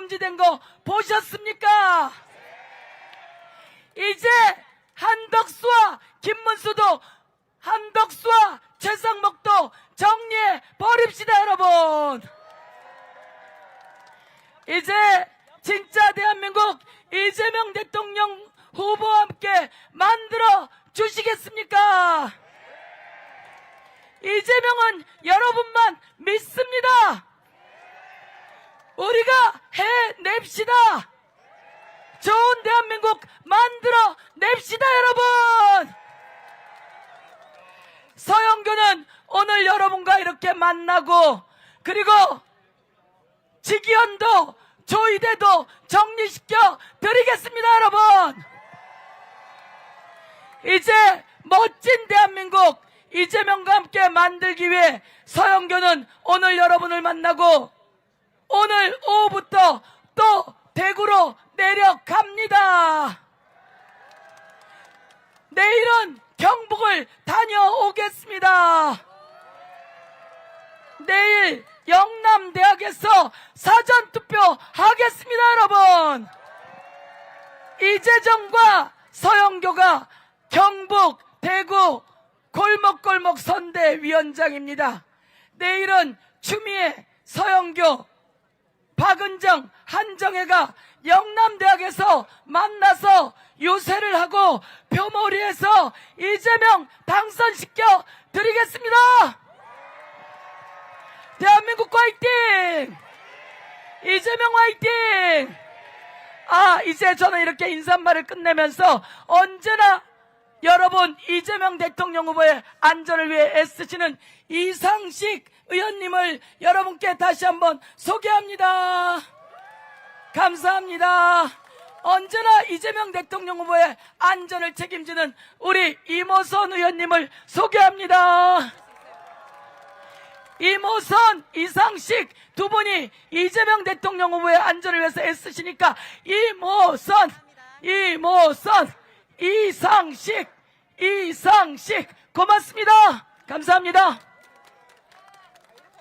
금지된 거 보셨습니까? 이제 한덕수와 김문수도, 한덕수와 최상목도 정리해 버립시다, 여러분. 이제 진짜 대한민국 이재명 대통령 후보와 함께 만들어 주시겠습니까? 이재명은 여러분만 믿습니다. 우리가 해냅시다. 좋은 대한민국 만들어 냅시다, 여러분. 서영교는 오늘 여러분과 이렇게 만나고, 그리고 직위원도 조이대도 정리시켜 드리겠습니다, 여러분. 이제 멋진 대한민국 이재명과 함께 만들기 위해 서영교는 오늘 여러분을 만나고 오늘 오후부터 또 대구로 내려갑니다. 내일은 경북을 다녀오겠습니다. 내일 영남대학에서 사전투표 하겠습니다, 여러분. 이재정과 서영교가 경북, 대구 골목골목 선대위원장입니다. 내일은 추미애, 서영교, 박은정, 한정혜가 영남대학에서 만나서 유세를 하고 표몰이해서 이재명 당선시켜 드리겠습니다. 대한민국 화이팅! 이재명 화이팅! 이제 저는 이렇게 인사말을 끝내면서 언제나 여러분 이재명 대통령 후보의 안전을 위해 애쓰시는 이상식 의원님을 여러분께 다시 한번 소개합니다. 감사합니다. 언제나 이재명 대통령 후보의 안전을 책임지는 우리 이모선 의원님을 소개합니다. 이모선, 이상식 두 분이 이재명 대통령 후보의 안전을 위해서 애쓰시니까 이모선, 이상식 고맙습니다. 감사합니다.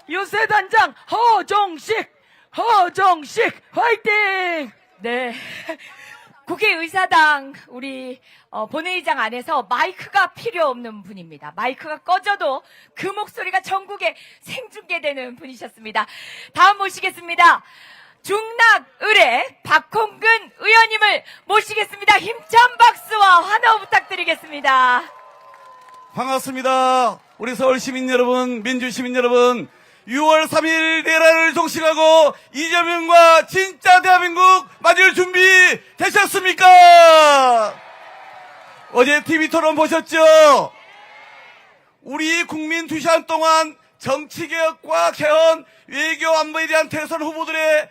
유세단장 허종식 화이팅! 네. 국회의사당 우리 본회의장 안에서 마이크가 필요 없는 분입니다. 마이크가 꺼져도 그 목소리가 전국에 생중계되는 분이셨습니다. 다음 모시겠습니다. 중락을의 박홍근 의원님을 모시겠습니다. 힘찬 박수와 환호 부탁드리겠습니다. 반갑습니다. 우리 서울 시민 여러분, 민주 시민 여러분, 6월 3일 내란을 종식하고 이재명과 진짜 대한민국 맞을 준비 되셨습니까? 어제 TV 토론 보셨죠? 우리 국민 2시간 동안 정치개혁과 개헌, 외교 안보에 대한 대선 후보들의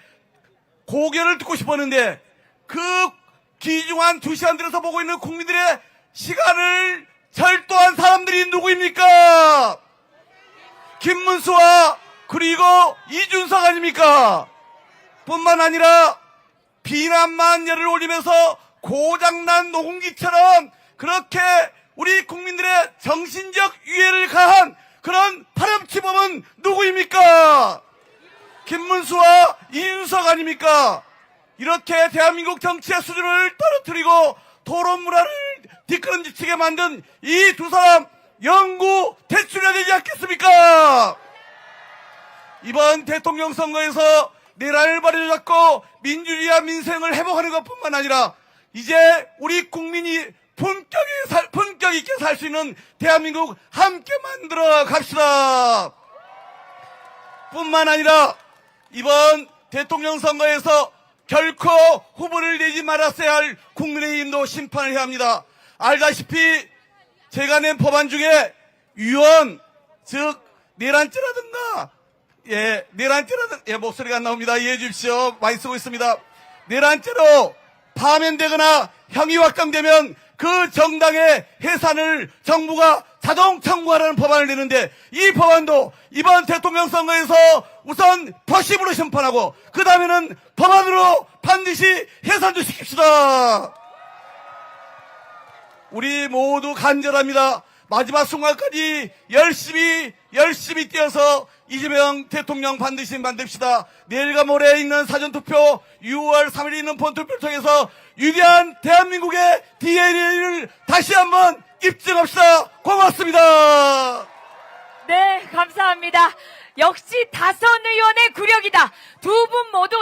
고견을 듣고 싶었는데 그 귀중한 2시간 들여서 보고 있는 국민들의 시간을 절도한 사람들이 누구입니까? 김문수와 그리고 이준석 아닙니까? 뿐만 아니라 비난만 열을 올리면서 고장난 노공기처럼 그렇게 우리 국민들의 정신적 유해를 가한 그런 파렴치범은 누구입니까? 김문수와 이준석 아닙니까? 이렇게 대한민국 정치의 수준을 떨어뜨리고 토론 문화를 뒷걸음지치게 만든 이 두 사람 영구 퇴출해야 되지 않겠습니까? 이번 대통령 선거에서 내란을 바로잡고 민주주의와 민생을 회복하는 것뿐만 아니라 이제 우리 국민이 품격 있게 살 수 있는 대한민국 함께 만들어 갑시다. 뿐만 아니라 이번 대통령 선거에서 결코 후보를 내지 말았어야 할 국민의힘도 심판을 해야 합니다. 알다시피 제가 낸 법안 중에 유언, 즉 내란죄라든가 목소리가 안 나옵니다. 이해해 주십시오. 많이 쓰고 있습니다. 내란죄로 파면되거나 형이 확정되면 그 정당의 해산을 정부가 자동 청구하라는 법안을 내는데 이 법안도 이번 대통령 선거에서 우선 퍼시브로 심판하고 그 다음에는 법안으로 반드시 해산도 시킵시다. 우리 모두 간절합니다. 마지막 순간까지 열심히 뛰어서 이재명 대통령 반드시 만듭시다. 내일과 모레 있는 사전투표, 6월 3일에 있는 본투표를 통해서 위대한 대한민국의 DNA를 다시 한번 입증합시다. 고맙습니다. 네, 감사합니다. 역시 다선 의원의 구력이다. 두 분 모두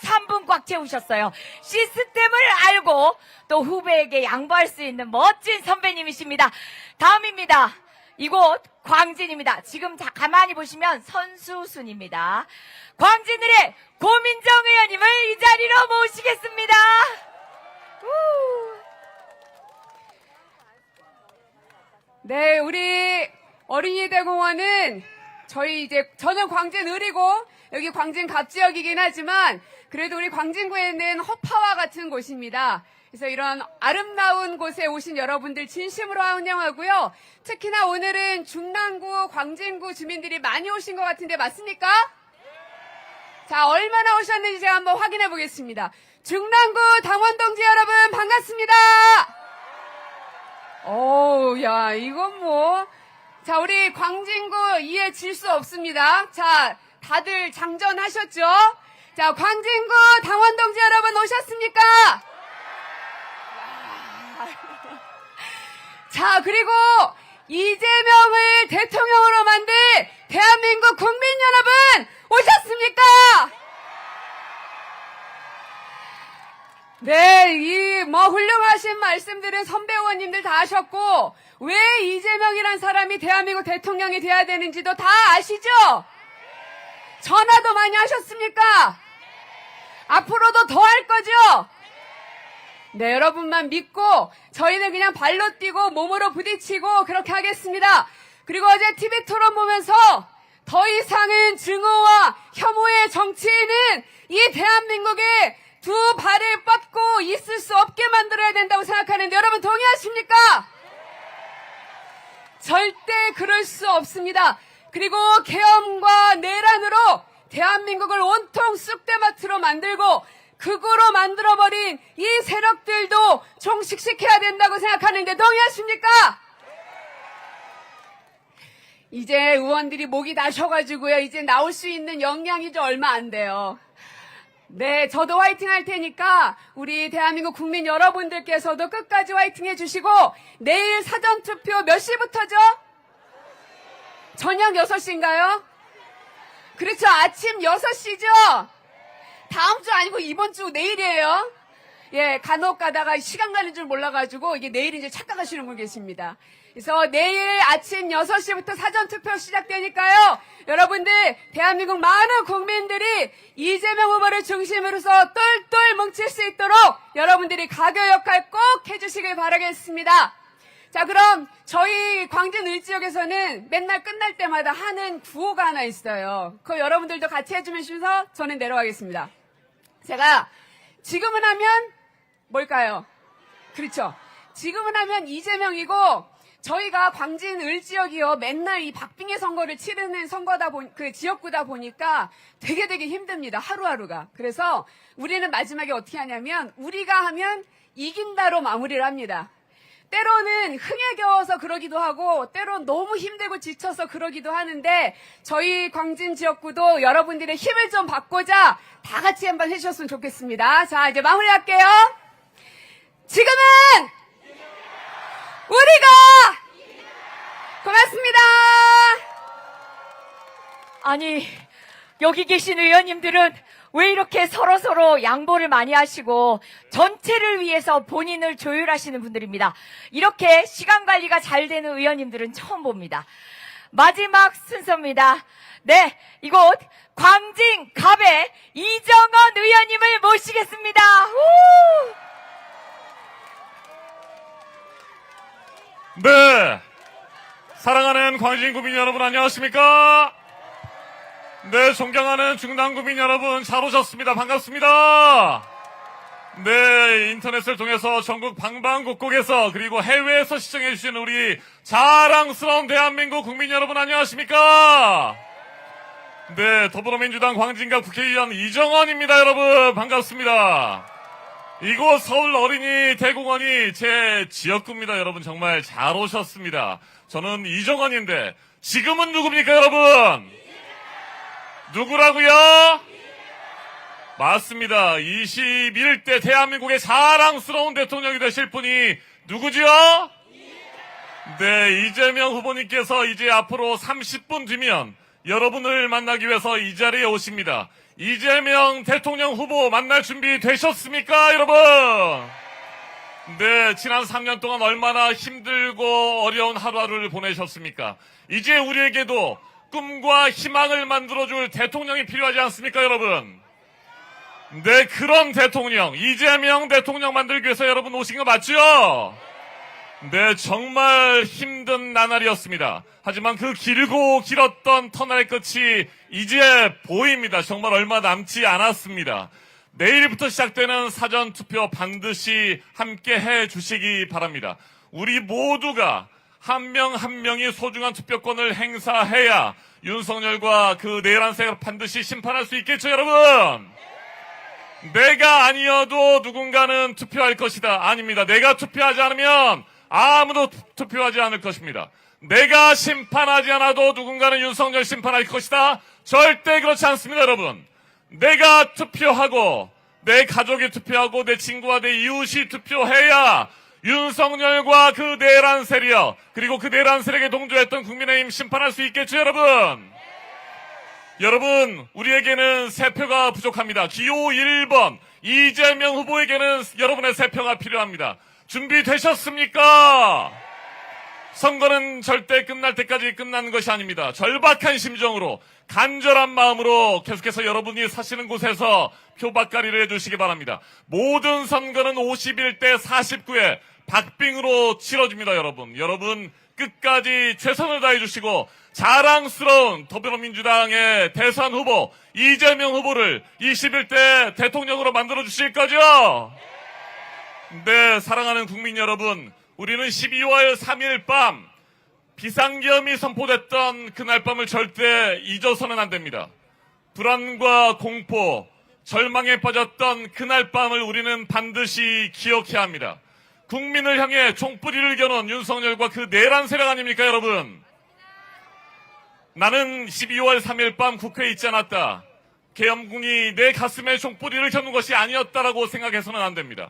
3분 꽉 채우셨어요. 시스템을 알고 또 후배에게 양보할 수 있는 멋진 선배님이십니다. 다음입니다. 이곳 광진입니다. 지금 가만히 보시면 선수순입니다. 광진을의 고민정 의원님을 이 자리로 모시겠습니다. 네, 우리 어린이대공원은 저는 광진을이고 여기 광진 갑지역이긴 하지만 그래도 우리 광진구에는 허파와 같은 곳입니다. 그래서 이런 아름다운 곳에 오신 여러분들 진심으로 환영하고요. 특히나 오늘은 중랑구, 광진구 주민들이 많이 오신 것 같은데 맞습니까? 자, 얼마나 오셨는지 제가 한번 확인해 보겠습니다. 중랑구 당원동지 여러분 반갑습니다. 야, 이건 뭐. 자, 우리 광진구 이해 질 수 없습니다. 자, 다들 장전하셨죠? 자, 광진구 당원동지 여러분 오셨습니까? 자, 그리고 이재명을 대통령으로 만들 대한민국 국민 여러분 오셨습니까? 네, 훌륭하신 말씀들은 선배 의원님들 다 하셨고, 왜 이재명이란 사람이 대한민국 대통령이 돼야 되는지도 다 아시죠? 전화도 많이 하셨습니까? 앞으로도 더 할 거죠? 네, 여러분만 믿고, 저희는 그냥 발로 뛰고, 몸으로 부딪히고, 그렇게 하겠습니다. 그리고 어제 TV 토론 보면서, 더 이상은 증오와 혐오의 정치인은 이 대한민국에 두 발을 뻗고 있을 수 없게 만들어야 된다고 생각하는데 여러분 동의하십니까? 절대 그럴 수 없습니다. 그리고 계엄과 내란으로 대한민국을 온통 쑥대밭으로 만들고 극으로 만들어버린 이 세력들도 종식시켜야 된다고 생각하는데 동의하십니까? 이제 의원들이 목이 나셔가지고요. 이제 나올 수 있는 역량이 좀 얼마 안 돼요. 네, 저도 화이팅 할 테니까 우리 대한민국 국민 여러분들께서도 끝까지 화이팅 해주시고 내일 사전투표 몇 시부터죠? 저녁 6시인가요? 그렇죠. 아침 6시죠? 다음 주 아니고 이번 주 내일이에요. 예, 간혹 가다가 시간 가는 줄 몰라가지고 이게 내일 이제 착각하시는 분 계십니다. 그래서 내일 아침 6시부터 사전투표 시작되니까요. 여러분들 대한민국 많은 국민들이 이재명 후보를 중심으로서 똘똘 뭉칠 수 있도록 여러분들이 가교 역할 꼭 해주시길 바라겠습니다. 자, 그럼 저희 광진 을지역에서는 맨날 끝날 때마다 하는 구호가 하나 있어요. 그거 여러분들도 같이 해주면서 저는 내려가겠습니다. 제가 지금은 하면 뭘까요? 그렇죠. 지금은 하면 이재명이고 저희가 광진 을지역이요. 맨날 이 박빙의 선거를 치르는 그 지역구다 보니까 되게 힘듭니다. 하루하루가. 그래서 우리는 마지막에 어떻게 하냐면 우리가 하면 이긴다로 마무리를 합니다. 때로는 흥에 겨워서 그러기도 하고 때로는 너무 힘들고 지쳐서 그러기도 하는데 저희 광진 지역구도 여러분들의 힘을 좀 받고자 다 같이 한번 해주셨으면 좋겠습니다. 자, 이제 마무리할게요. 지금은 우리가 고맙습니다. 아니, 여기 계신 의원님들은 왜 이렇게 서로서로 양보를 많이 하시고 전체를 위해서 본인을 조율하시는 분들입니다. 이렇게 시간 관리가 잘 되는 의원님들은 처음 봅니다. 마지막 순서입니다. 네, 이곳 광진 갑의 이정원 의원님을 모시겠습니다. 우! 네, 사랑하는 광진구민 여러분 안녕하십니까? 네, 존경하는 중랑구민 여러분 잘 오셨습니다. 반갑습니다. 네, 인터넷을 통해서 전국 방방곡곡에서 그리고 해외에서 시청해주신 우리 자랑스러운 대한민국 국민 여러분 안녕하십니까? 네, 더불어민주당 광진갑 국회의원 이정원입니다. 여러분 반갑습니다. 이곳 서울 어린이 대공원이 제 지역구입니다. 여러분 정말 잘 오셨습니다. 저는 이정환인데 지금은 누굽니까 여러분? 누구라고요? 맞습니다. 21대 대한민국의 자랑스러운 대통령이 되실 분이 누구죠? 네, 이재명 후보님께서 이제 앞으로 30분 뒤면 여러분을 만나기 위해서 이 자리에 오십니다. 이재명 대통령 후보 만날 준비 되셨습니까, 여러분? 네, 지난 3년 동안 얼마나 힘들고 어려운 하루하루를 보내셨습니까? 이제 우리에게도 꿈과 희망을 만들어줄 대통령이 필요하지 않습니까, 여러분? 네, 그런 대통령, 이재명 대통령 만들기 위해서 여러분 오신 거 맞죠? 네, 정말 힘든 나날이었습니다. 하지만 그 길고 길었던 터널의 끝이 이제 보입니다. 정말 얼마 남지 않았습니다. 내일부터 시작되는 사전투표 반드시 함께 해주시기 바랍니다. 우리 모두가 한 명 한 명이 소중한 투표권을 행사해야 윤석열과 그 내란세를 반드시 심판할 수 있겠죠, 여러분? 내가 아니어도 누군가는 투표할 것이다. 아닙니다. 내가 투표하지 않으면 아무도 투표하지 않을 것입니다. 내가 심판하지 않아도 누군가는 윤석열 심판할 것이다. 절대 그렇지 않습니다, 여러분. 내가 투표하고 내 가족이 투표하고 내 친구와 내 이웃이 투표해야 윤석열과 그 내란 세력 그리고 그 내란 세력에 동조했던 국민의힘 심판할 수 있겠죠, 여러분. 여러분, 우리에게는 세 표가 부족합니다. 기호 1번 이재명 후보에게는 여러분의 세 표가 필요합니다. 준비되셨습니까? 선거는 절대 끝날 때까지 끝나는 것이 아닙니다. 절박한 심정으로 간절한 마음으로 계속해서 여러분이 사시는 곳에서 표박가리를 해주시기 바랍니다. 모든 선거는 51대 49에 박빙으로 치러집니다. 여러분 끝까지 최선을 다해주시고 자랑스러운 더불어민주당의 대선 후보 이재명 후보를 21대 대통령으로 만들어주실 거죠? 네, 사랑하는 국민 여러분, 우리는 12월 3일 밤 비상계엄이 선포됐던 그날 밤을 절대 잊어서는 안 됩니다. 불안과 공포, 절망에 빠졌던 그날 밤을 우리는 반드시 기억해야 합니다. 국민을 향해 총뿌리를 겨눈 윤석열과 그 내란 세력 아닙니까, 여러분? 나는 12월 3일 밤 국회에 있지 않았다. 계엄군이 내 가슴에 총뿌리를 겨눈 것이 아니었다라고 생각해서는 안 됩니다.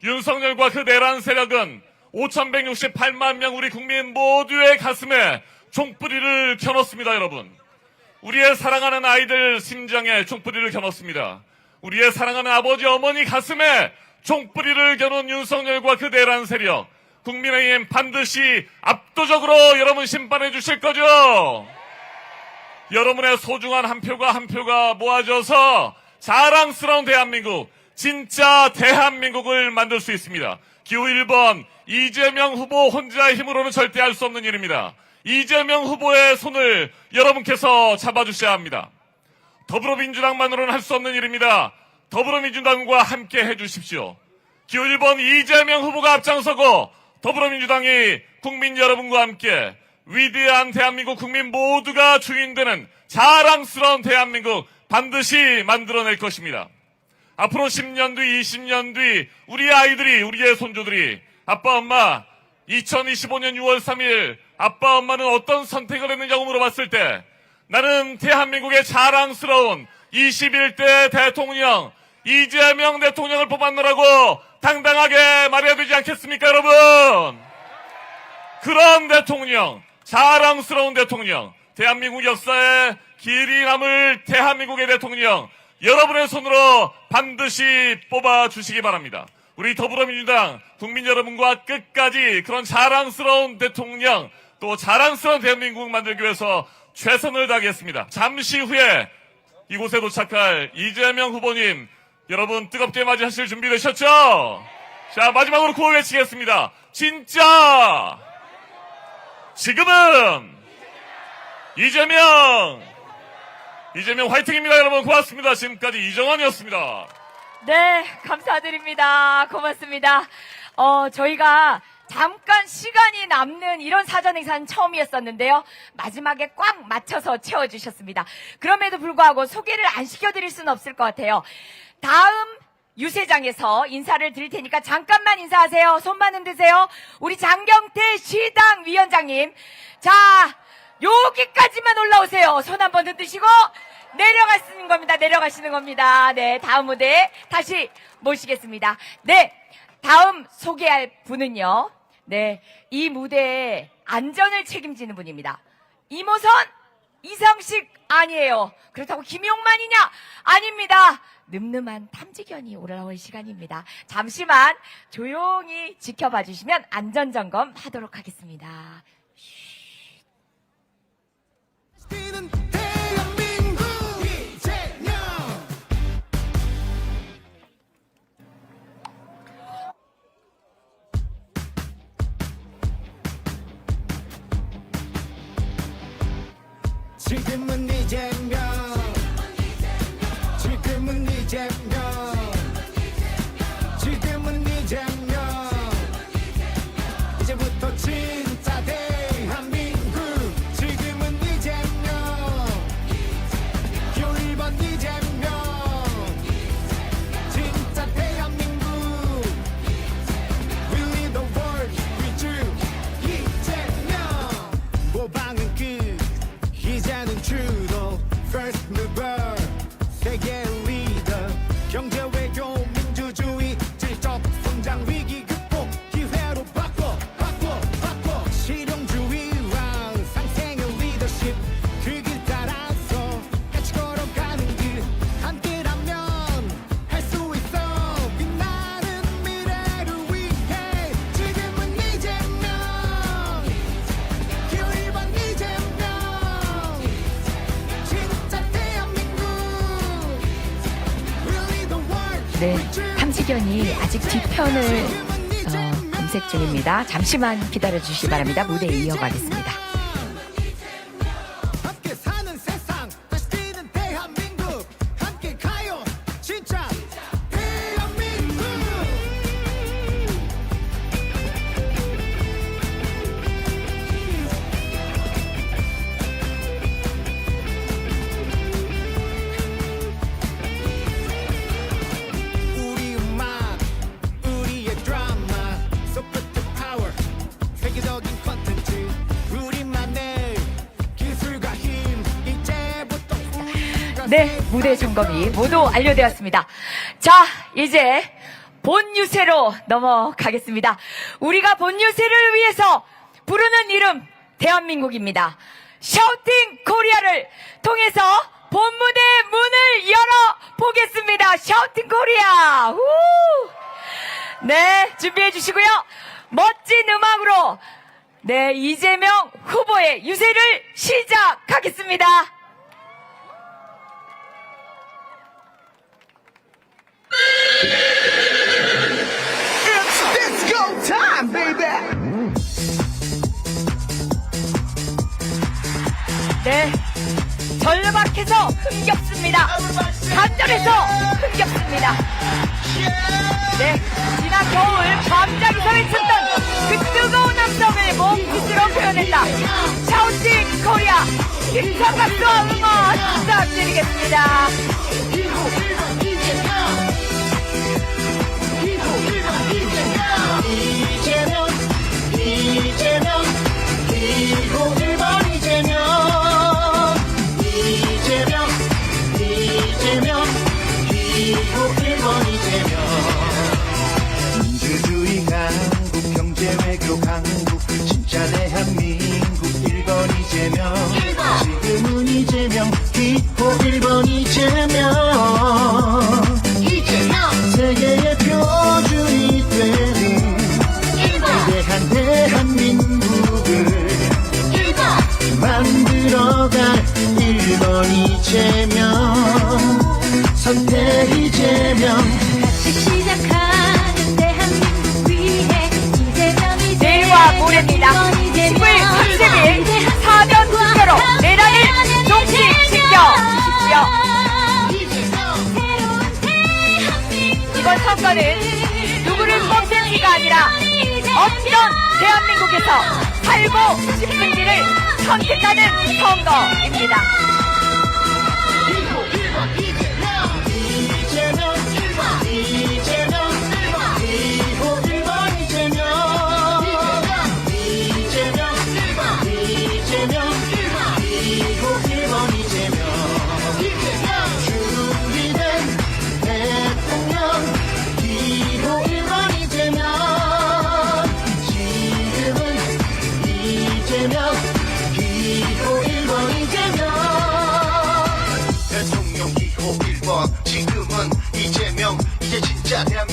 윤석열과 그 내란 세력은 5,168만 명 우리 국민 모두의 가슴에 총뿌리를 겨눴습니다, 여러분. 우리의 사랑하는 아이들 심장에 총뿌리를 겨눴습니다. 우리의 사랑하는 아버지, 어머니 가슴에 총뿌리를 겨눈 윤석열과 그 내란 세력. 국민의힘 반드시 압도적으로 여러분 심판해 주실 거죠? 여러분의 소중한 한 표가 한 표가 모아져서 자랑스러운 대한민국, 진짜 대한민국을 만들 수 있습니다. 기호 1번 이재명 후보 혼자의 힘으로는 절대 할 수 없는 일입니다. 이재명 후보의 손을 여러분께서 잡아주셔야 합니다. 더불어민주당만으로는 할 수 없는 일입니다. 더불어민주당과 함께 해주십시오. 기호 1번 이재명 후보가 앞장서고 더불어민주당이 국민 여러분과 함께 위대한 대한민국 국민 모두가 주인되는 자랑스러운 대한민국 반드시 만들어낼 것입니다. 앞으로 10년 뒤, 20년 뒤 우리 아이들이, 우리의 손주들이 아빠, 엄마 2025년 6월 3일 아빠, 엄마는 어떤 선택을 했느냐고 물어봤을 때 나는 대한민국의 자랑스러운 21대 대통령 이재명 대통령을 뽑았노라고 당당하게 말해야 되지 않겠습니까, 여러분? 그런 대통령, 자랑스러운 대통령, 대한민국 역사에 길이 남을 대한민국의 대통령 여러분의 손으로 반드시 뽑아주시기 바랍니다. 우리 더불어민주당 국민 여러분과 끝까지 그런 자랑스러운 대통령 또 자랑스러운 대한민국 만들기 위해서 최선을 다하겠습니다. 잠시 후에 이곳에 도착할 이재명 후보님 여러분 뜨겁게 맞이하실 준비 되셨죠? 자, 마지막으로 구호 외치겠습니다. 진짜 지금은 이재명 화이팅입니다. 여러분 고맙습니다. 지금까지 이정환이었습니다. 네, 감사드립니다. 고맙습니다. 저희가 잠깐 시간이 남는 이런 사전 행사는 처음이었었는데요. 마지막에 꽉 맞춰서 채워주셨습니다. 그럼에도 불구하고 소개를 안 시켜드릴 수는 없을 것 같아요. 다음 유세장에서 인사를 드릴 테니까 잠깐만 인사하세요. 손만 흔드세요. 우리 장경태 시당 위원장님. 자, 여기까지만 올라오세요. 손 한번 흔드시고 내려가시는 겁니다. 내려가시는 겁니다. 네, 다음 무대 다시 모시겠습니다. 네, 다음 소개할 분은요. 네, 이 무대의 안전을 책임지는 분입니다. 이모선 이상식 아니에요. 그렇다고 김용만이냐? 아닙니다. 늠름한 탐지견이 올라올 시간입니다. 잠시만 조용히 지켜봐 주시면 안전점검 하도록 하겠습니다. 지금은 이재명 지금은 이재명 지금은 이재명 이제부터 진짜 대한민국 지금은 이재명 기호 1번 이재명 진짜 대한민국 We lead the world with you 이재명 모방은 끝 이제는 주도 First mover 세계 리더 경제 외교 민주주의 질적 성장 위기 극복 기회로 바꿔 실용주의랑 상생의 리더십 그 길 따라서 같이 걸어가는 길 함께라면 할 수 있어 빛나는 미래를 위해 지금은 이재명 기호 1번 이재명 진짜 대한민국 Really the world 네, 탐지견이 아직 뒤편을 검색 중입니다. 잠시만 기다려 주시기 바랍니다. 무대 이어가겠습니다. 함께 사는 세상 다시 뛰는 대한민국 함께 가요 진짜 대한민국 우리 음악 우리의 드라마 소프트 파워 세계적인 컨텐츠 우리만의 기술과 힘 이제부터 우리가 네, 무대 점검이 모두 완료되었습니다. 자, 이제 본 유세로 넘어가겠습니다. 우리가 본 유세를 위해서 부르는 이름 대한민국입니다. 샤우팅 코리아를 통해서 본 무대 문을 열어보겠습니다. 샤우팅 코리아! 우! 네, 준비해 주시고요. 멋진 음악으로 네, 이재명 후보의 유세를 시작하겠습니다. Disco time, baby. 네, 절박해서 흥겹습니다. 간절해서 흥겹습니다. 네, 지난 겨울 밤잠에서 외쳤던 그 뜨거운 함성을 몸짓으로 표현했다. 샤우팅 코리아 힘찬 박수와 응원 부탁드리겠습니다. 이재명 이재명 기호 1번 이재명 이재명 이재명 기호 1번 이재명 민주주의 강국 경제 외교 강국 진짜 대한민국 1번 이재명 지금은 이재명 기호 1번 이재명 세계의 표준이 되는 위대한 대한민국을 만들어갈 1번 이재명 선택 이재명 같이 시작하는 대한민국 위해 이재명이 내일과 모레입니다. 10월 30일 사전 투표로 내란을 종식시켜 주십시오. 이번 선거는 누구를 뽑는지가 아니라 어떤 대한민국에서 살고 싶은지를 선택하는 선거입니다. 이재명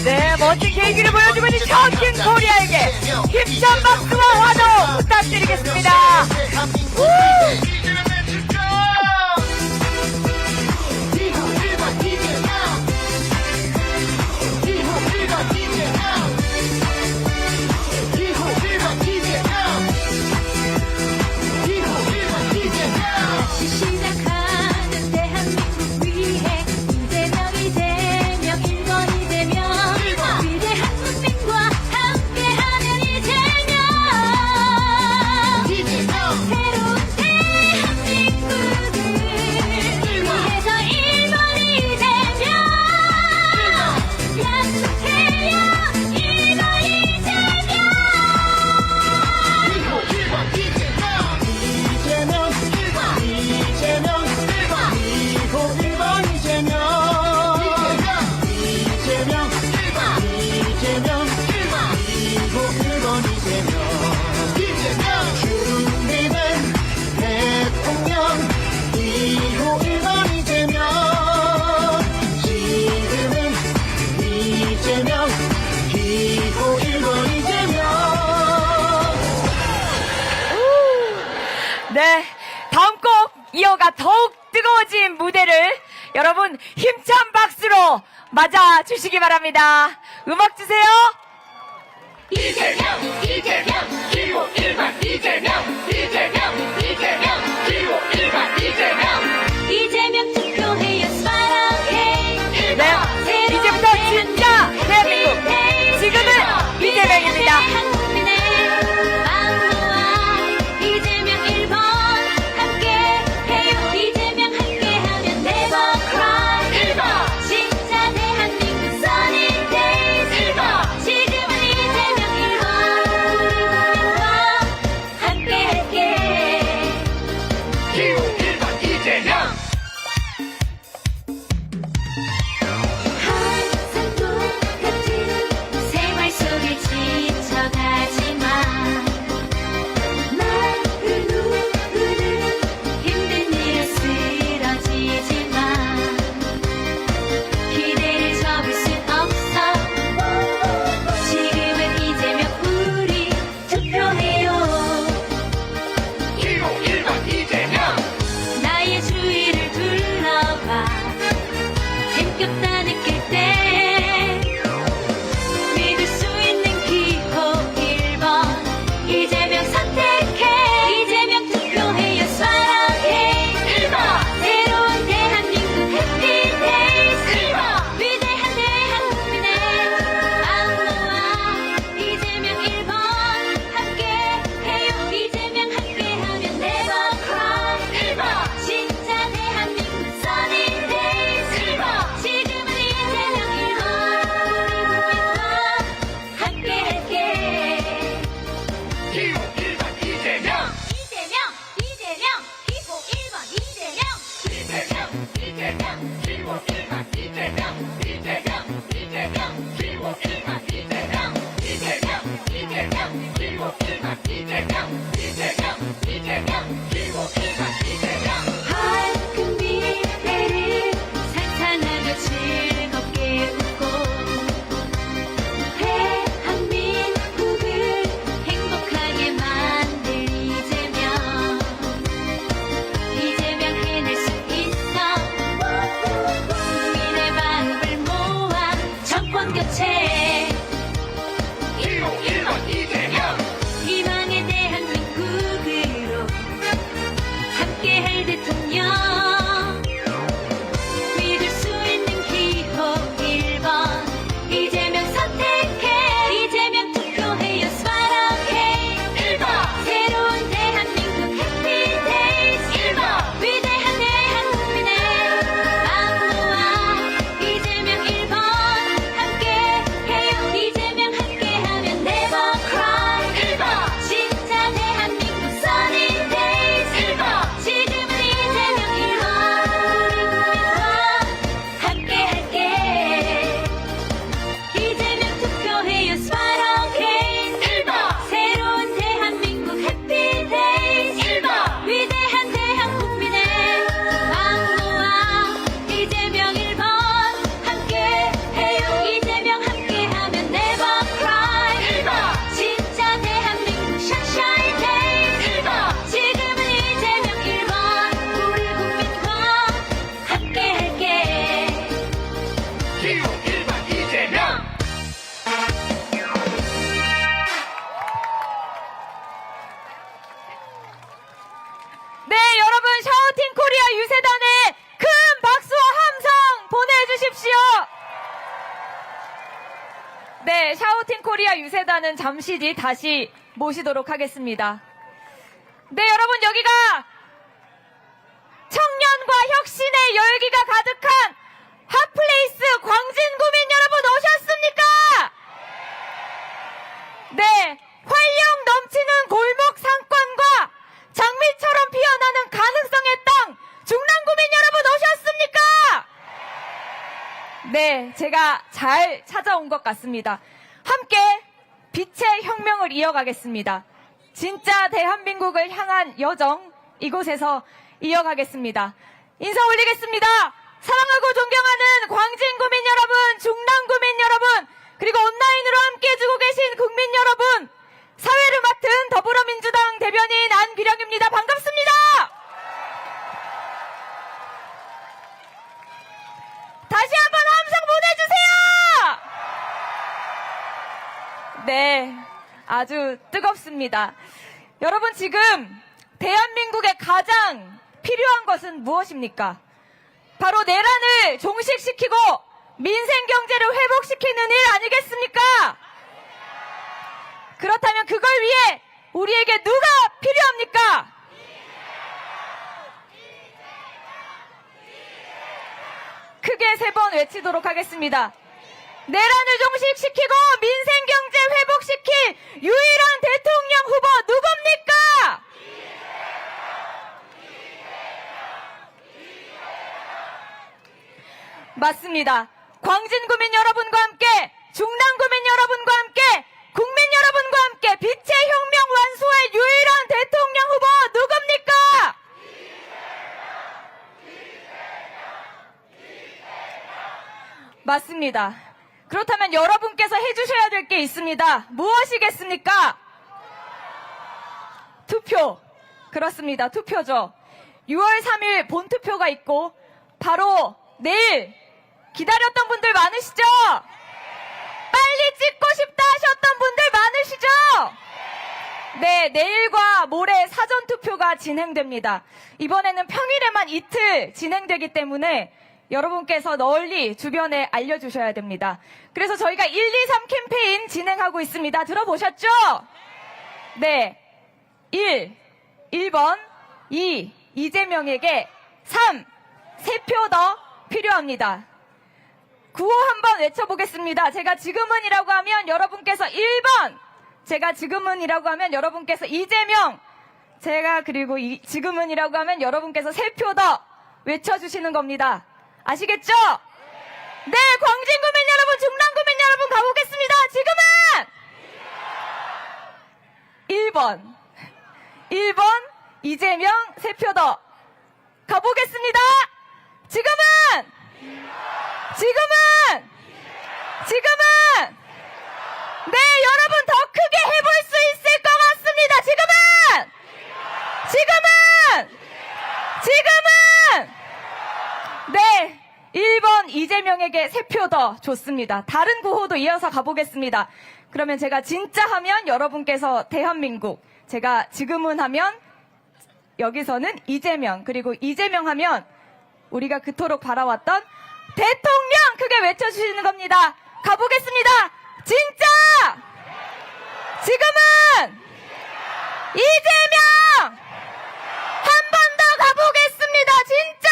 네, 멋진 계기를 보여주고 있는 청킹 코리아에게 힘찬 박수와 환호 부탁드리겠습니다. 다시 시작하는 대한민국 위해 이재명 이재명 1번 이재명 위대한 국민과 함께하는 이재명 새로운 대한민국을 위해서 1번 이재명 약속해요 1번 이재명 준비된 대통령 2호 1번 이재명 지금은 이재명 2호 1번 이재명 네, 다음 곡 이어가 더욱 뜨거워진 무대를 여러분 힘찬 박수로 맞아 주시기 바랍니다. 음악 주세요. 이재명 2호 1번 이재명 투표해요 사랑해 네, 이제부터 진짜 대한민국 지금은 이재명입니다. 한국민의 마음 모아 이재명 1번 함께해요 이재명 함께하면 never cry 1번 진짜 대한민국 sunny days 1번 지금은 이재명 1번 우리 국민과 함께할게 항상 똑같은 생활 속에 지쳐가지만 나를 누구는 힘든 일에 쓰러지지만 기대를 접을 순 없어 지금은 이재명 우리 투표해요 나의 주위를 둘러봐 힘겹다 느낄 때 믿을 수 있는 기호 1번 이재명 선택해 이재명 투표해요 사랑해 1번 새로운 대한민국 해피 데이즈 1번 위대한 대한국민의 마음 모아 이재명 1번 함께해요 이재명 함께하면 never cry 1번 진짜 대한민국 sunny days 1번 지금은 네, 샤우팅 코리아 유세단은 잠시 뒤 다시 모시도록 하겠습니다. 네, 여러분, 여기가 청년과 혁신의 열기가 가득한 핫플레이스 광진구민 여러분 오셨습니까? 네, 활력 넘치는 골목 상권과 장미처럼 피어나는 가능성의 땅 중랑구민 여러분 오셨습니까? 네, 제가 잘 찾아온 것 같습니다. 함께 빛의 혁명을 이어가겠습니다. 진짜 대한민국을 향한 여정 이곳에서 이어가겠습니다. 인사 올리겠습니다. 사랑하고 존경하는 광진구민 여러분, 중랑구민 여러분, 그리고 온라인으로 함께 해주고 계신 국민 여러분, 사회를 맡은 더불어민주당 대변인 안비령입니다. 반갑습니다. 다시 한번 함성 보내주세요. 네, 아주 뜨겁습니다. 여러분, 지금 대한민국에 가장 필요한 것은 무엇입니까? 바로 내란을 종식시키고 민생 경제를 회복시키는 일 아니겠습니까? 그렇다면 그걸 위해 우리에게 누가 필요합니까? 크게 3번 외치도록 하겠습니다. 내란을 종식시키고 민생 경제 회복시킬 유일한 대통령 후보 누굽니까? 맞습니다. 광진구민 여러분과 함께, 중랑구민 여러분과 함께, 국민 여러분과 함께 빛의 혁명 완수의 유일한 대통령 후보 누굽니까? 맞습니다. 그렇다면 여러분께서 해주셔야 될 게 있습니다. 무엇이겠습니까? 투표. 그렇습니다. 투표죠. 6월 3일 본투표가 있고 바로 내일 기다렸던 분들 많으시죠? 빨리 찍고 싶다 하셨던 분들 많으시죠? 네, 내일과 모레 사전투표가 진행됩니다. 이번에는 평일에만 이틀 진행되기 때문에 여러분께서 널리 주변에 알려주셔야 됩니다. 그래서 저희가 1, 2, 3 캠페인 진행하고 있습니다. 들어보셨죠? 네. 1번, 2, 이재명에게 3, 3표 더 필요합니다. 구호 한번 외쳐보겠습니다. 제가 지금은이라고 하면 여러분께서 1번, 제가 지금은이라고 하면 여러분께서 이재명, 제가 그리고 지금은이라고 하면 여러분께서 3표 더 외쳐주시는 겁니다. 아시겠죠? 네, 광진구민 여러분, 중랑구민 여러분 가보겠습니다. 지금은 1번 이재명 3표 더 가보겠습니다. 지금은 네, 여러분 더 크게 해볼 수 있을 것 같습니다. 지금은 네, 1번 이재명에게 3표 더 좋습니다. 다른 구호도 이어서 가보겠습니다. 그러면 제가 진짜 하면 여러분께서 대한민국, 제가 지금은 하면 여기서는 이재명, 그리고 이재명 하면 우리가 그토록 바라왔던 대통령 크게 외쳐주시는 겁니다. 가보겠습니다. 진짜! 지금은 이재명! 한 번 더 가보겠습니다. 진짜!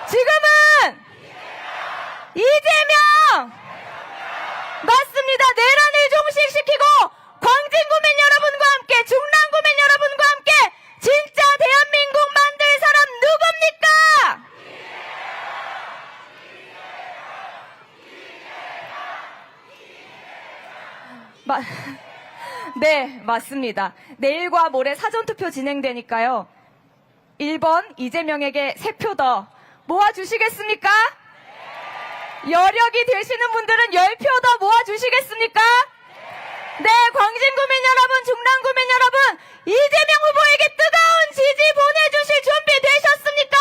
지금은 이재명! 맞습니다. 내란을 종식시키고 광진구민 여러분과 함께, 중랑구민 여러분과 함께 진짜 대한민국 만들 사람 누굽니까? 네, 맞습니다. 내일과 모레 사전투표 진행되니까요. 1번 이재명에게 3표 더 모아주시겠습니까? 여력이 되시는 분들은 10표 더 모아주시겠습니까? 네, 광진구민 여러분, 중랑구민 여러분, 이재명 후보에게 뜨거운 지지 보내주실 준비 되셨습니까?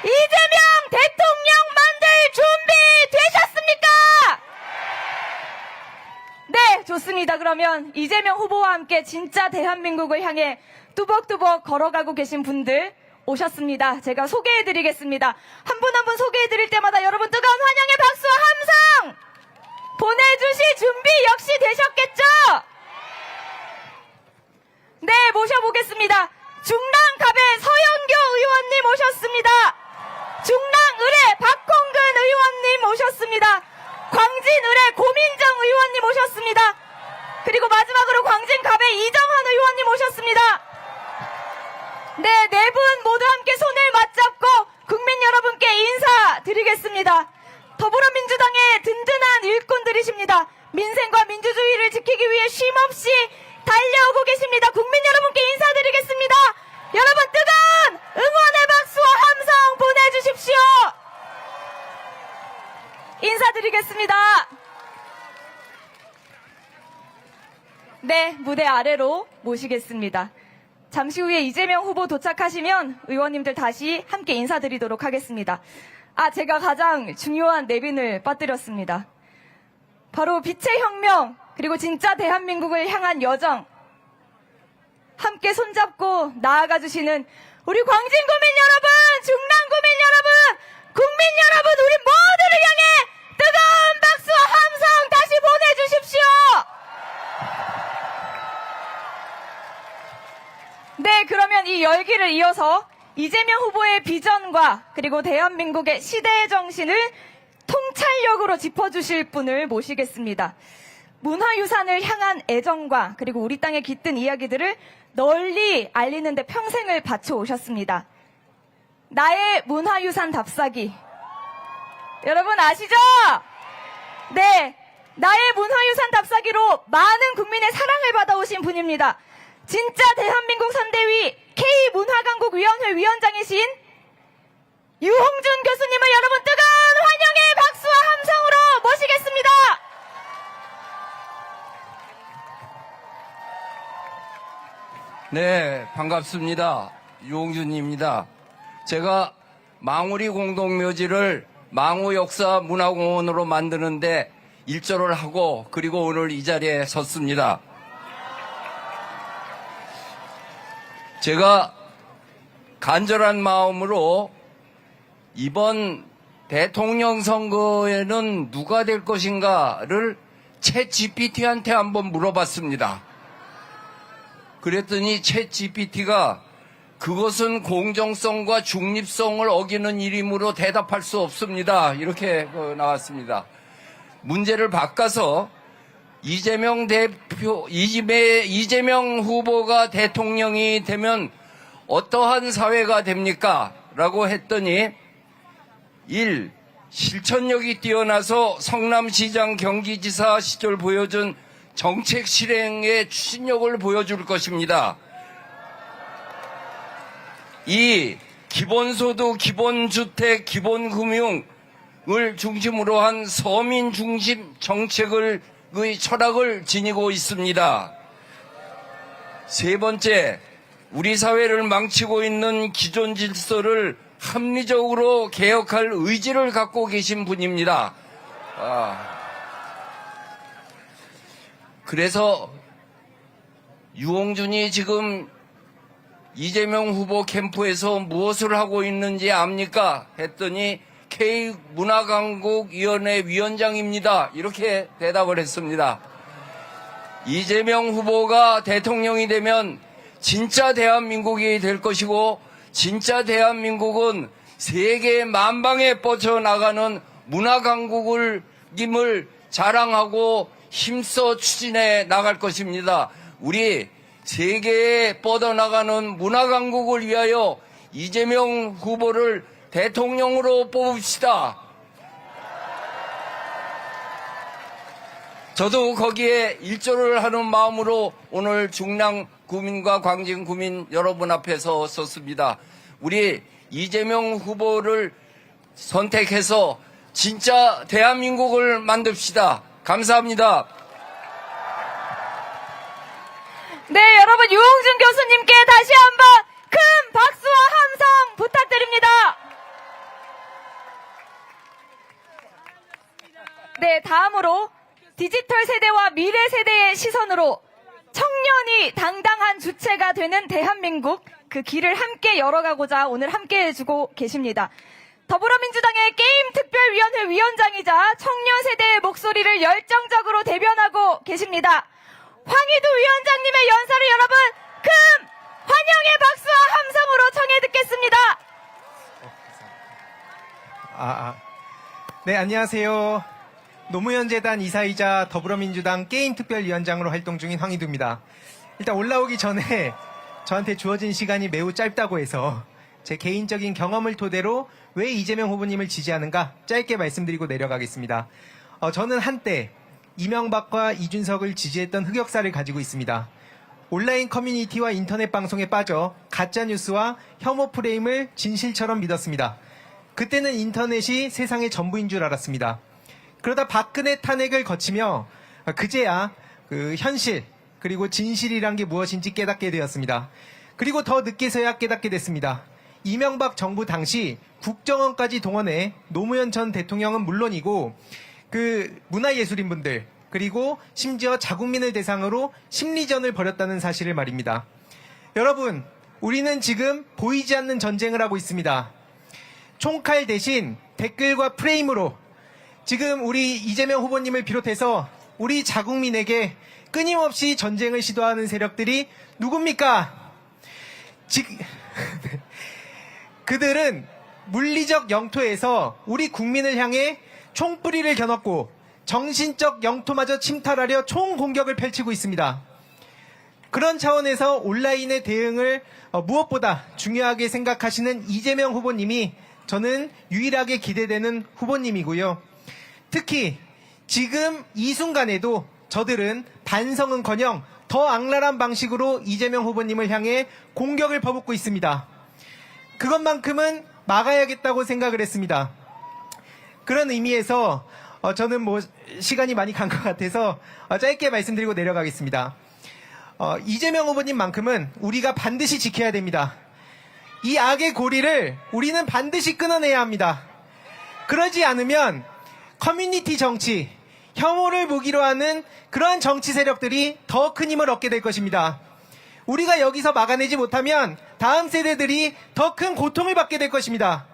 이재명 대통령 만들 준비 되셨습니까? 네, 좋습니다. 그러면 이재명 후보와 함께 진짜 대한민국을 향해 뚜벅뚜벅 걸어가고 계신 분들 오셨습니다. 제가 소개해드리겠습니다. 한 분 한 분 소개해드릴 때마다 여러분 뜨거운 환영의 박수와 함성 보내주실 준비 역시 되셨겠죠? 네, 모셔보겠습니다. 중랑갑의 서영교 의원님 오셨습니다. 중랑을의 박홍근 의원님 오셨습니다. 광진을의 고민정 의원님 오셨습니다. 그리고 마지막으로 광진갑의 이정헌 의원님 오셨습니다. 네, 네 분 모두 함께 손을 맞잡고 국민 여러분께 인사드리겠습니다. 더불어민주당의 든든한 일꾼들이십니다. 민생과 민주주의를 지키기 위해 쉼없이 달려오고 계십니다. 국민 여러분께 인사드리겠습니다. 여러분 뜨거운 응원의 박수와 함성 보내주십시오. 인사드리겠습니다. 네, 무대 아래로 모시겠습니다. 잠시 후에 이재명 후보 도착하시면 의원님들 다시 함께 인사드리도록 하겠습니다. 제가 가장 중요한 내빈을 빠뜨렸습니다. 바로 빛의 혁명, 그리고 진짜 대한민국을 향한 여정, 함께 손잡고 나아가 주시는 우리 광진 구민 여러분, 중랑 구민 여러분, 국민 여러분, 우리 모두를 향해 뜨거운 박수와 함성 다시 보내주십시오. 네, 그러면 이 열기를 이어서 이재명 후보의 비전과 그리고 대한민국의 시대의 정신을 통찰력으로 짚어주실 분을 모시겠습니다. 문화유산을 향한 애정과 그리고 우리 땅에 깃든 이야기들을 널리 알리는 데 평생을 바쳐오셨습니다. 나의 문화유산 답사기. 여러분 아시죠? 네, 나의 문화유산 답사기로 많은 국민의 사랑을 받아오신 분입니다. 진짜 대한민국 선대위 K문화강국위원회 위원장이신 유홍준 교수님을 여러분 뜨거운 환영의 박수와 함성으로 모시겠습니다. 네, 반갑습니다. 유홍준입니다. 제가 망우리 공동묘지를 망우역사문화공원으로 만드는데 일조를 하고 그리고 오늘 이 자리에 섰습니다. 제가 간절한 마음으로 이번 대통령 선거에는 누가 될 것인가를 챗 GPT한테 한번 물어봤습니다. 그랬더니 챗 GPT가 그것은 공정성과 중립성을 어기는 일이므로 대답할 수 없습니다. 이렇게 나왔습니다. 문제를 바꿔서 이재명 후보가 대통령이 되면 어떠한 사회가 됩니까? 라고 했더니 1. 실천력이 뛰어나서 성남시장 경기지사 시절 보여준 정책 실행의 추진력을 보여줄 것입니다. 2. 기본소득, 기본주택, 기본금융을 중심으로 한 서민 중심 정책의 철학을 지니고 있습니다. 3번째, 우리 사회를 망치고 있는 기존 질서를 합리적으로 개혁할 의지를 갖고 계신 분입니다. 그래서 유홍준이 지금 이재명 후보 캠프에서 무엇을 하고 있는지 압니까? 했더니 K문화강국위원회 위원장입니다. 이렇게 대답을 했습니다. 이재명 후보가 대통령이 되면 진짜 대한민국이 될 것이고 진짜 대한민국은 세계 만방에 뻗쳐나가는 문화강국을 임을 자랑하고 힘써 추진해 나갈 것입니다. 우리 세계에 뻗어나가는 문화강국을 위하여 이재명 후보를 대통령으로 뽑읍시다. 저도 거기에 일조를 하는 마음으로 오늘 중랑 구민과 광진 구민 여러분 앞에서 섰습니다. 우리 이재명 후보를 선택해서 진짜 대한민국을 만듭시다. 감사합니다. 네, 여러분 유홍준 교수님께 다시 한번 큰 박수와 함성 부탁드립니다. 네, 다음으로 디지털 세대와 미래 세대의 시선으로 청년이 당당한 주체가 되는 대한민국, 그 길을 함께 열어가고자 오늘 함께 해주고 계십니다. 더불어민주당의 게임특별위원회 위원장이자 청년 세대의 목소리를 열정적으로 대변하고 계십니다. 황희두 위원장님의 연설을 여러분 큰 환영의 박수와 함성으로 청해 듣겠습니다. 네, 안녕하세요. 노무현재단 이사이자 더불어민주당 게임특별위원장으로 활동 중인 황희두입니다. 일단 올라오기 전에 저한테 주어진 시간이 매우 짧다고 해서 제 개인적인 경험을 토대로 왜 이재명 후보님을 지지하는가 짧게 말씀드리고 내려가겠습니다. 저는 한때 이명박과 이준석을 지지했던 흑역사를 가지고 있습니다. 온라인 커뮤니티와 인터넷 방송에 빠져 가짜뉴스와 혐오 프레임을 진실처럼 믿었습니다. 그때는 인터넷이 세상의 전부인 줄 알았습니다. 그러다 박근혜 탄핵을 거치며 그제야 그 현실 그리고 진실이란 게 무엇인지 깨닫게 되었습니다. 그리고 더 늦게서야 깨닫게 됐습니다. 이명박 정부 당시 국정원까지 동원해 노무현 전 대통령은 물론이고 그 문화예술인분들 그리고 심지어 자국민을 대상으로 심리전을 벌였다는 사실을 말입니다. 여러분, 우리는 지금 보이지 않는 전쟁을 하고 있습니다. 총칼 대신 댓글과 프레임으로 지금 우리 이재명 후보님을 비롯해서 우리 자국민에게 끊임없이 전쟁을 시도하는 세력들이 누굽니까? 그들은 물리적 영토에서 우리 국민을 향해 총뿌리를 겨눴고 정신적 영토마저 침탈하려 총공격을 펼치고 있습니다. 그런 차원에서 온라인의 대응을 무엇보다 중요하게 생각하시는 이재명 후보님이 저는 유일하게 기대되는 후보님이고요. 특히 지금 이 순간에도 저들은 반성은커녕 더 악랄한 방식으로 이재명 후보님을 향해 공격을 퍼붓고 있습니다. 그것만큼은 막아야겠다고 생각을 했습니다. 그런 의미에서 저는 시간이 많이 간 것 같아서 짧게 말씀드리고 내려가겠습니다. 이재명 후보님만큼은 우리가 반드시 지켜야 됩니다. 이 악의 고리를 우리는 반드시 끊어내야 합니다. 그러지 않으면 커뮤니티 정치, 혐오를 무기로 하는 그러한 정치 세력들이 더 큰 힘을 얻게 될 것입니다. 우리가 여기서 막아내지 못하면 다음 세대들이 더 큰 고통을 받게 될 것입니다.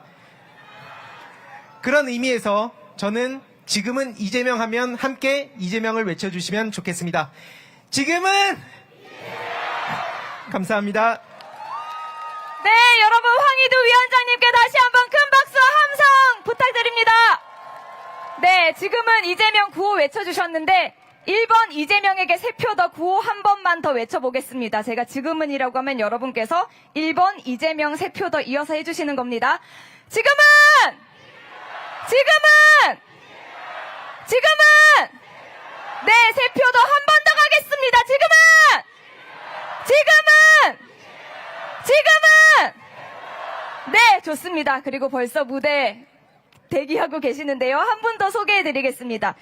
그런 의미에서 저는 지금은 이재명 하면 함께 이재명을 외쳐주시면 좋겠습니다. 지금은 감사합니다. 네, 여러분 황희두 위원장님께 다시 한번 큰 박수와 함성 부탁드립니다. 네, 지금은 이재명 구호 외쳐주셨는데 1번 이재명에게 3표 더 구호 한 번만 더 외쳐보겠습니다. 제가 지금은이라고 하면 여러분께서 1번 이재명 3표 더 이어서 해주시는 겁니다. 지금은 네, 3표 더 한 번 더 가겠습니다. 지금은 네, 좋습니다. 그리고 벌써 무대 대기하고 계시는데요. 한 분 더 소개해드리겠습니다.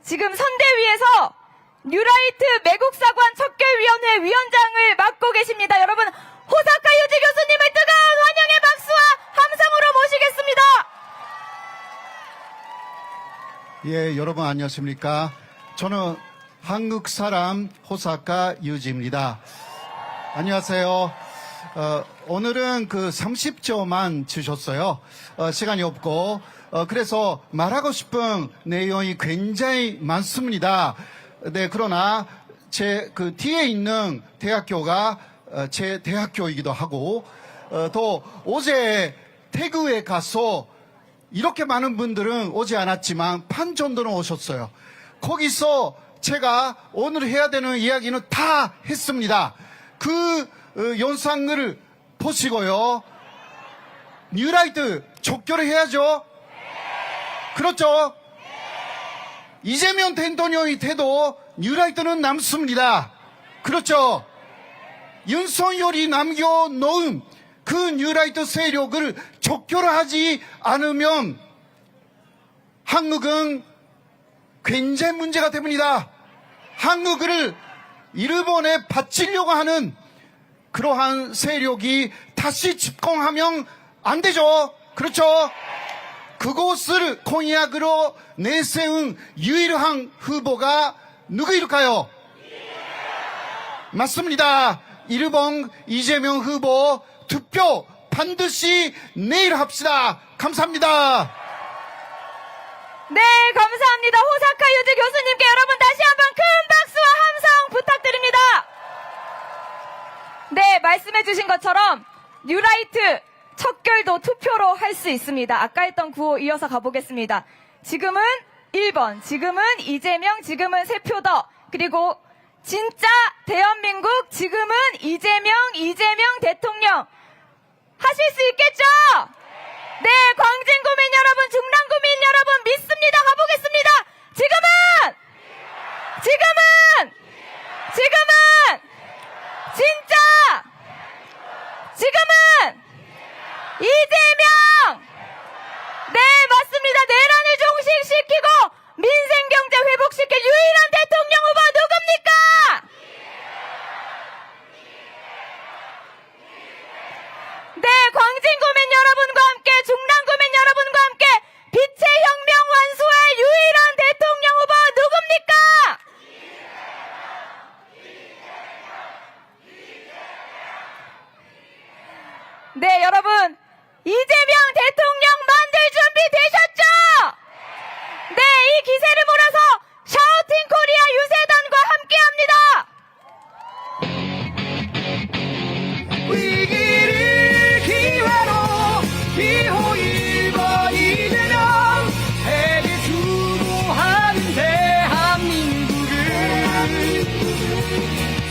지금 선대위에서 뉴라이트 매국사관 척결위원회 위원장을 맡고 계십니다. 여러분, 호사카 유지 교수님을 뜨거운 환영의 박수와 함성으로 모시겠습니다. 예, 여러분 안녕하십니까? 저는 한국 사람 호사카 유지입니다. 안녕하세요. 오늘은 그 30초만 주셨어요. 시간이 없고, 그래서 말하고 싶은 내용이 굉장히 많습니다. 네, 그러나 제 그 뒤에 있는 대학교가 제 대학교이기도 하고, 또 어제 태국에 가서 이렇게 많은 분들은 오지 않았지만 반 정도는 오셨어요. 거기서 제가 오늘 해야 되는 이야기는 다 했습니다. 그 영상을 보시고요. 뉴라이트 족결을 해야죠. 그렇죠? 이재명 대통령이 돼도 뉴라이트는 남습니다. 그렇죠? 윤석열이 남겨놓은 그 뉴라이트 세력을 족결하지 않으면 한국은 굉장히 문제가 됩니다. 한국을 일본에 바치려고 하는 그러한 세력이 다시 집권하면 안 되죠. 그렇죠? 그곳을 공약으로 내세운 유일한 후보가 누구일까요? 맞습니다. 일본 이재명 후보 투표 반드시 내일 합시다. 감사합니다. 네, 감사합니다. 호사카 유지 교수님께 여러분 다시 한번 큰 박수와 함성 부탁드립니다. 네, 말씀해주신 것처럼 뉴라이트 척결도 투표로 할 수 있습니다. 아까 했던 구호 이어서 가보겠습니다. 지금은 1번, 지금은 이재명, 지금은 3표 더. 그리고 진짜 대한민국, 지금은 이재명 대통령. 하실 수 있겠죠? 네, 광진구민 여러분, 중랑구민 여러분 믿습니다. 가보겠습니다. 지금은 진짜 지금은 이재명. 네, 맞습니다. 내란을 종식시키고 민생경제 회복시킬 유일한 대통령 후보 누굽니까? 네, 광진구민 여러분과 함께, 중랑구민 여러분과 함께 빛의 혁명 완수할 유일한 대통령 후보 누굽니까? 네, 여러분, 이재명 대통령 만들 준비 되셨죠? 네, 이 기세를 몰아서 샤우팅 코리아 유세단과 함께합니다. 위기를 기회로 기호 1번 이재명 세계 주도하는 대한민국을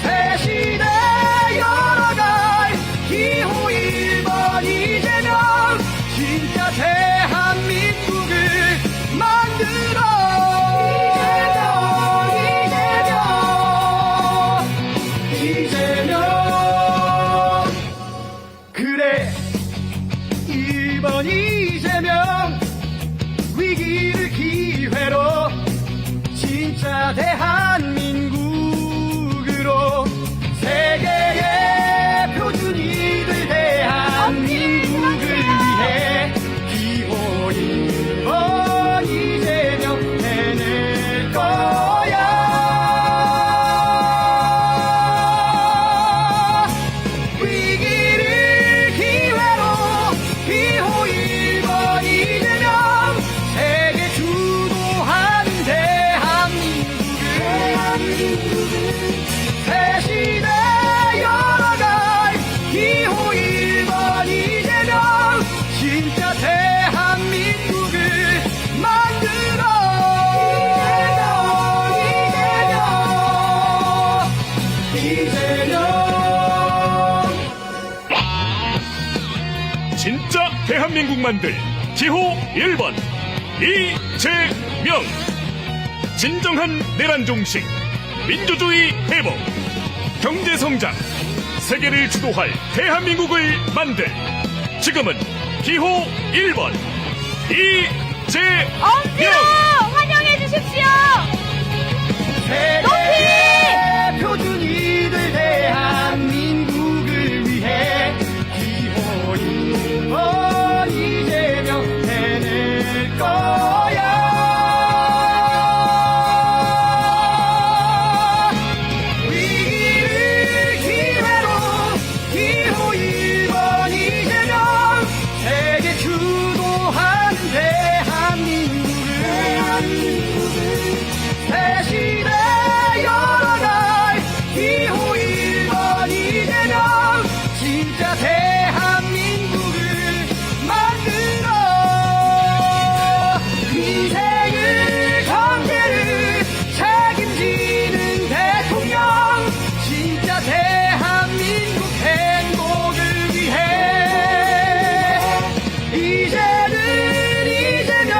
새 시대 열어갈 기호 1번 이재명 진짜 대한민국을 만들어 이재명 그래 1번 이재명 위기를 기회로 진짜 대한민국으로 세계의 표준이들 대한민국을 위해 기호 1번 이재명 해낼 거야 위기를 기회로 기호 1번 이재명 세계 주도하는 대한민국을 새 시대 열어갈 기호 1번 이재명 진짜 대한민국을 만들어 이재명 진짜 대한민국 만들 기호 1번 이재명. 진정한 내란 종식, 민주주의 회복, 경제 성장, 세계를 주도할 대한민국을 만들 지금은 기호 1번 이재명. 엄지로 환영해 주십시오. 세계 표준이들 대한민국을 위해 기호 1번 이재명 해낼 거야 위기를 기회로 기호 1번 이재명 세계 주도하는 대한민국을 새 시대 열어갈 기호 1번 이재명 진짜 대한민국을 만들어 민생을 경제를 책임지는 대통령 진짜 대한민국 행복을 위해 이제는 이재명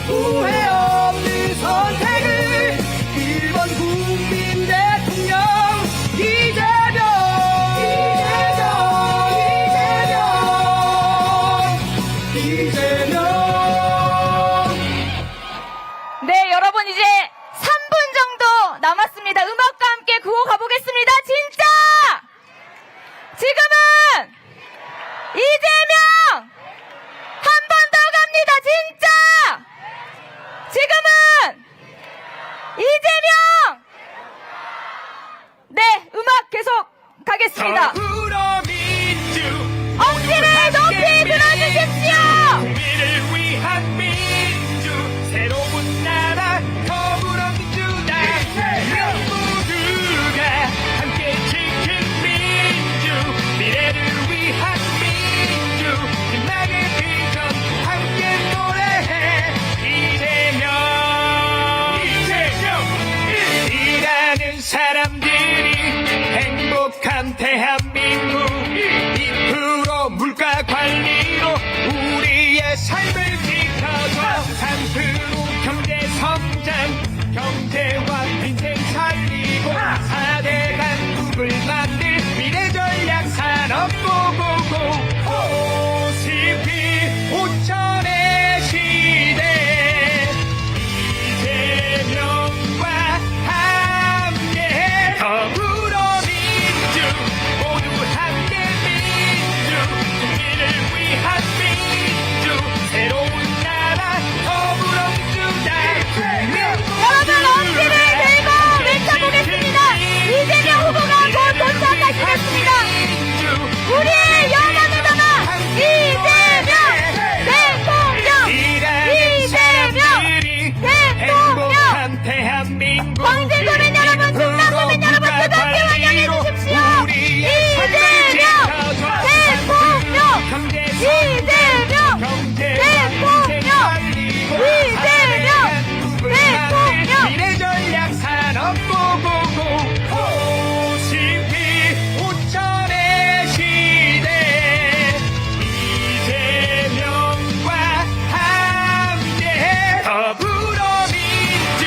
후회 없는 선택을 1번 국민 대통령 이재명 네, 여러분 이제 3분 정도 남았습니다. 음악과 함께 구호 가보겠습니다. 진짜! 지금은 이재명! 한 번 더 갑니다. 진짜! 지금은 이재명! 네, 음악 계속 가겠습니다. 더불어민주 엄지를 경제와 민생 살리고 4대 강국을 만들 미래전략 산업고고고 OCP 5천의 시대 이재명과 함께 더불어민주 모두 함께 민주 국민을 위한 민주 새로운 나라 더불어민주당 여러분 엄지를 들고 외쳐보겠습니다. 이재명 후보가 곧 도착하시겠습니다. 우리의 영원을 담아 이재명 대통령! 이재명 대통령! 대한민국 광진구민 여러분, 충남구민 여러분, 뜨겁게 환영해 주십시오. 이재명 대통령! 이재명 대통령! 이재명 대통령! 미래전략 산업고고고 OCP 5천의 시대 이재명과 함께 더불어민주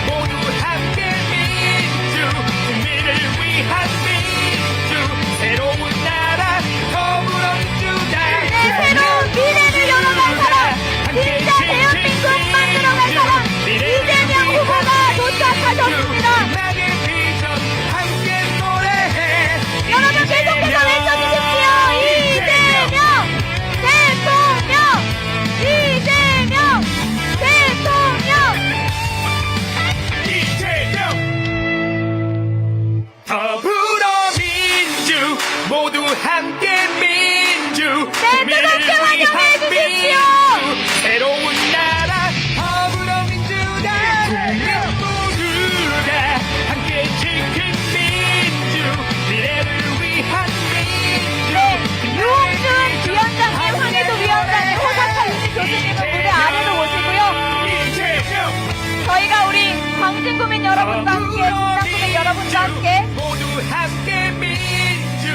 모두 함께 민주 국민을 위한 민주 새로운 나라 더불어민주당 새로운 미래를 열어갈 사람, 진짜 대한민국 만들어갈 사람, 이재명 후보가 도착하셨습니다. 여러분 계속해서 외쳐주십시오. 이재명 대통령! 이재명 대통령! 이재명 더불어민주 모두 함께 민주 뜨겁게 환영해 주십시오. 새로운 나라 더불어민주당 모두가 함께 지킨 민주 미래를 위한 민주 유홍준 위원장님, 황혜도 위원장님, 호사카 유지 교수님은 무대 아래로 오시고요. 이재명 저희가 우리 광진구민 여러분과 함께, 충남구민 여러분과 함께 모두 함께 민주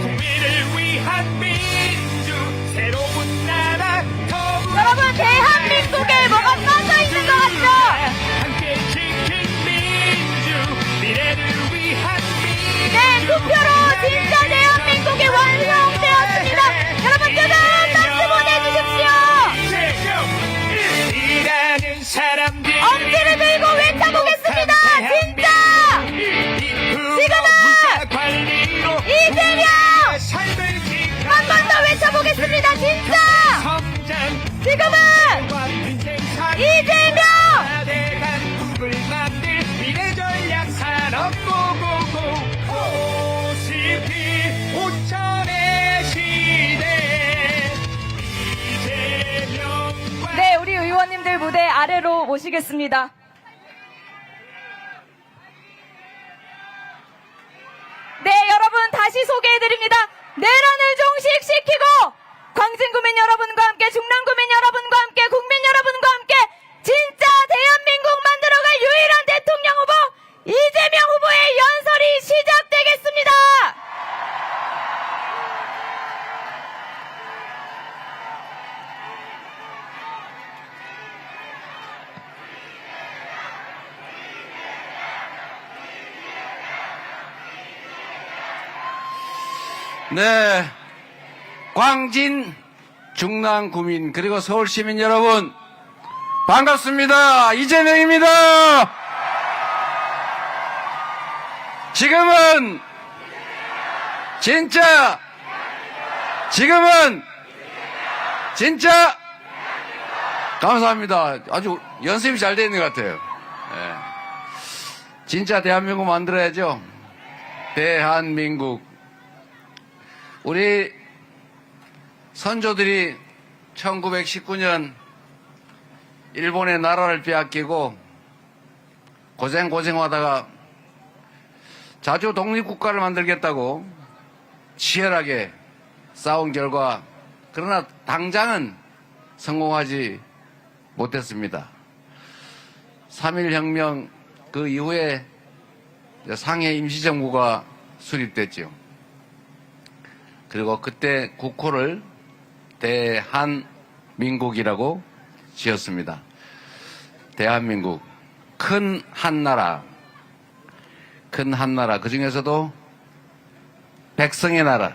국민을 위한 민주 새로운 나라 여러분 대한민국에 뭐가 빠져 있는 것 같죠? 함께 지킨 민주 미래를 위한 민주 네, 투표로 진짜 대한민국이 완성되었습니다. 여러분 뜨거운 박수 보내주십시오. 일하는 사람들 엄지를 들고 외쳐보겠습니다. 진짜! 지금은 이재명! 한 번 더 외쳐보겠습니다. 진짜! 지금은 이재명! 대한민국을 만들 미래전략 산업고고고 OCP 5천의 시대 이재명과 네, 우리 의원님들 무대 아래로 모시겠습니다. 네, 여러분 다시 소개해드립니다. 내란을 종식시키고 광진구민 여러분과 함께, 중남구민 여러분과 함께, 국민 여러분과 함께 진짜 대한민국 만들어갈 유일한 대통령 후보 이재명 후보의 연설이 시작되겠습니다. 네, 광진 중랑구민 그리고 서울시민 여러분 반갑습니다. 이재명입니다. 지금은 진짜 감사합니다. 아주 연습이 잘 되어 있는 것 같아요. 네. 진짜 대한민국 만들어야죠. 대한민국. 우리 선조들이 1919년 일본의 나라를 빼앗기고 고생하다가 자주 독립국가를 만들겠다고 치열하게 싸운 결과 그러나 당장은 성공하지 못했습니다. 3.1혁명 그 이후에 상해 임시정부가 수립됐지요. 그리고 그때 국호를 대한민국이라고 지었습니다. 대한민국. 큰 한나라, 그 중에서도 백성의 나라,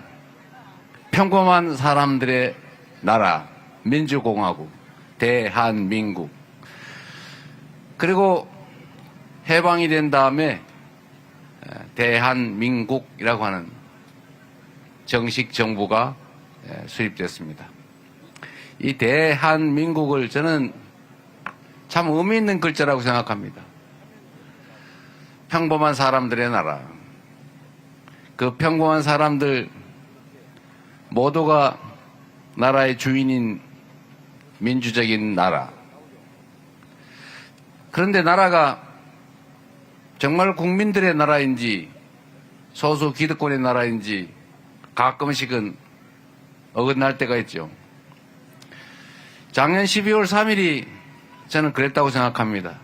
평범한 사람들의 나라, 민주공화국, 대한민국. 그리고 해방이 된 다음에 대한민국이라고 하는 정식 정부가 수립됐습니다. 이 대한민국을 저는 참 의미 있는 글자라고 생각합니다. 평범한 사람들의 나라. 그 평범한 사람들 모두가 나라의 주인인 민주적인 나라. 그런데 나라가 정말 국민들의 나라인지 소수 기득권의 나라인지 가끔씩은 어긋날 때가 있죠. 작년 12월 3일이 저는 그랬다고 생각합니다.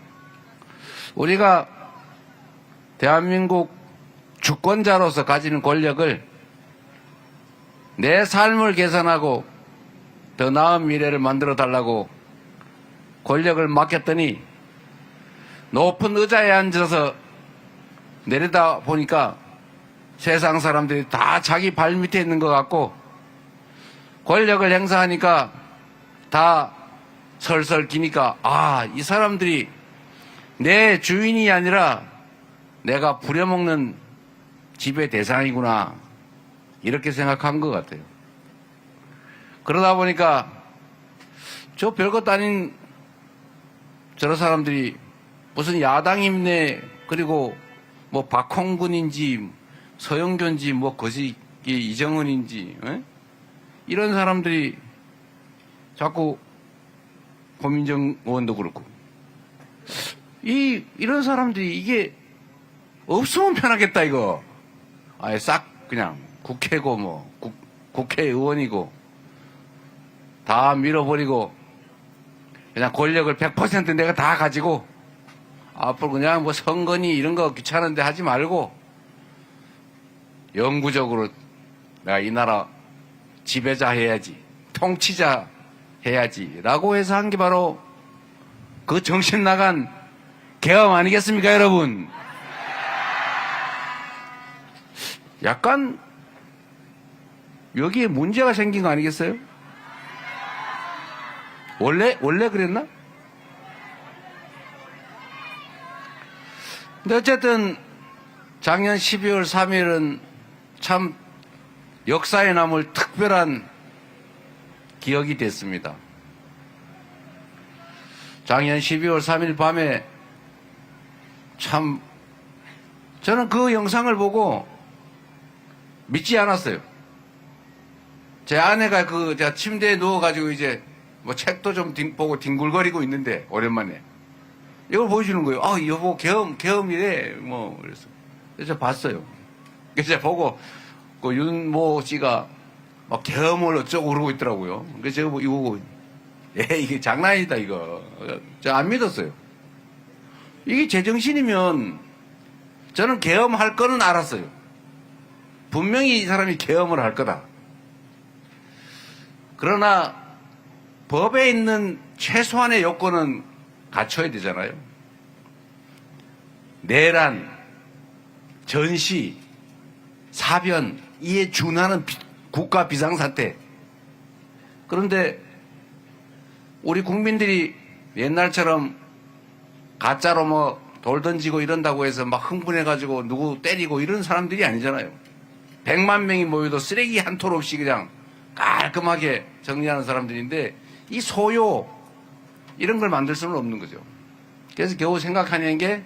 우리가 대한민국 주권자로서 가지는 권력을 내 삶을 개선하고 더 나은 미래를 만들어 달라고 권력을 맡겼더니 높은 의자에 앉아서 내려다 보니까 세상 사람들이 다 자기 발 밑에 있는 것 같고 권력을 행사하니까 다 설설 기니까 이 사람들이 내 주인이 아니라 내가 부려먹는 지배 대상이구나 이렇게 생각한 것 같아요. 그러다 보니까 저 별것도 아닌 저런 사람들이 무슨 야당이네 그리고 뭐 박홍근인지 서영교인지 뭐 거시 이정은인지 이런 사람들이 자꾸 고민정 의원도 그렇고 이런 사람들이 이게 없으면 편하겠다 이거. 아예 싹 그냥 국회고 뭐 국회의원이고 다 밀어버리고 그냥 권력을 100% 내가 다 가지고 앞으로 그냥 뭐 선거니 이런 거 귀찮은데 하지 말고 영구적으로 내가 이 나라 지배자 해야지, 통치자 해야지 라고 해서 한 게 바로 그 정신 나간 계엄 아니겠습니까 여러분? 약간 여기에 문제가 생긴 거 아니겠어요? 원래 그랬나? 근데 어쨌든 작년 12월 3일은 참 역사에 남을 특별한 기억이 됐습니다. 작년 12월 3일 밤에 참 저는 그 영상을 보고 믿지 않았어요. 제 아내가 제가 침대에 누워가지고 이제 뭐 책도 좀 보고 뒹굴거리고 있는데 오랜만에 이걸 보여주는 거예요. 여보 계엄이래 뭐 그래서 제가 봤어요. 그래서 제가 보고 그 윤모 씨가 막 계엄을 어쩌고 그러고 있더라고요. 그래서 제가 이거 보고 이게 장난이다 이거. 제가 안 믿었어요. 이게 제정신이면 저는 계엄할 거는 알았어요. 분명히 이 사람이 계엄을 할 거다. 그러나 법에 있는 최소한의 요건은 갖춰야 되잖아요. 내란, 전시, 사변 이에 준하는 국가 비상사태. 그런데 우리 국민들이 옛날처럼 가짜로 뭐 돌 던지고 이런다고 해서 막 흥분해가지고 누구 때리고 이런 사람들이 아니잖아요. 100만 명이 모여도 쓰레기 한 톨 없이 그냥 깔끔하게 정리하는 사람들인데 이 소요 이런 걸 만들 수는 없는 거죠. 그래서 겨우 생각하는 게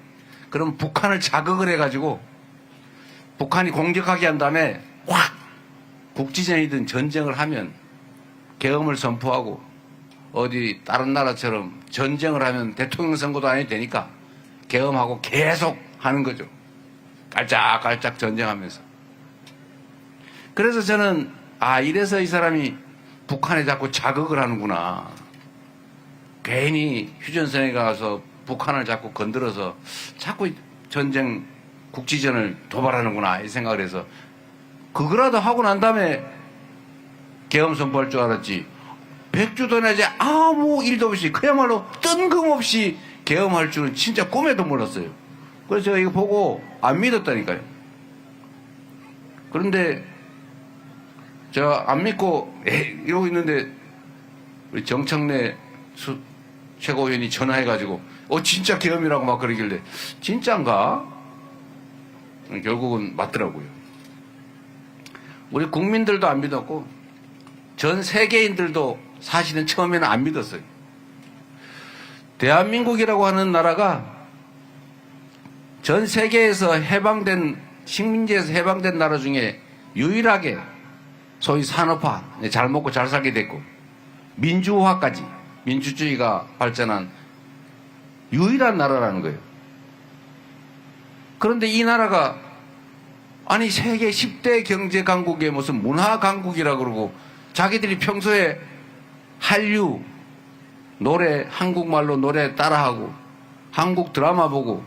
그럼 북한을 자극을 해가지고 북한이 공격하게 한 다음에 확 국지전이든 전쟁을 하면 계엄을 선포하고 어디 다른 나라처럼 전쟁을 하면 대통령 선거도 안 해도 되니까 계엄하고 계속 하는 거죠. 깔짝깔짝 전쟁하면서. 그래서 저는 이래서 이 사람이 북한에 자꾸 자극을 하는구나. 괜히 휴전선에 가서 북한을 자꾸 건드려서 자꾸 전쟁 국지전을 도발하는구나 이 생각을 해서 그거라도 하고 난 다음에 계엄 선포할 줄 알았지. 100주 더 내지 아무 일도 없이 그야말로 뜬금없이 계엄할 줄은 진짜 꿈에도 몰랐어요. 그래서 제가 이거 보고 안 믿었다니까요. 그런데 제가 안 믿고 이러고 있는데 우리 정청래 최고위원이 전화해가지고 진짜 계엄이라고 막 그러길래 진짜인가? 결국은 맞더라고요. 우리 국민들도 안 믿었고 전 세계인들도 사실은 처음에는 안 믿었어요. 대한민국이라고 하는 나라가 전 세계에서 해방된 식민지에서 해방된 나라 중에 유일하게 소위 산업화, 잘 먹고 잘 살게 됐고 민주화까지 민주주의가 발전한 유일한 나라라는 거예요. 그런데 이 나라가 아니 세계 10대 경제 강국의 무슨 문화 강국이라 그러고 자기들이 평소에 한류 노래 한국말로 노래 따라하고 한국 드라마 보고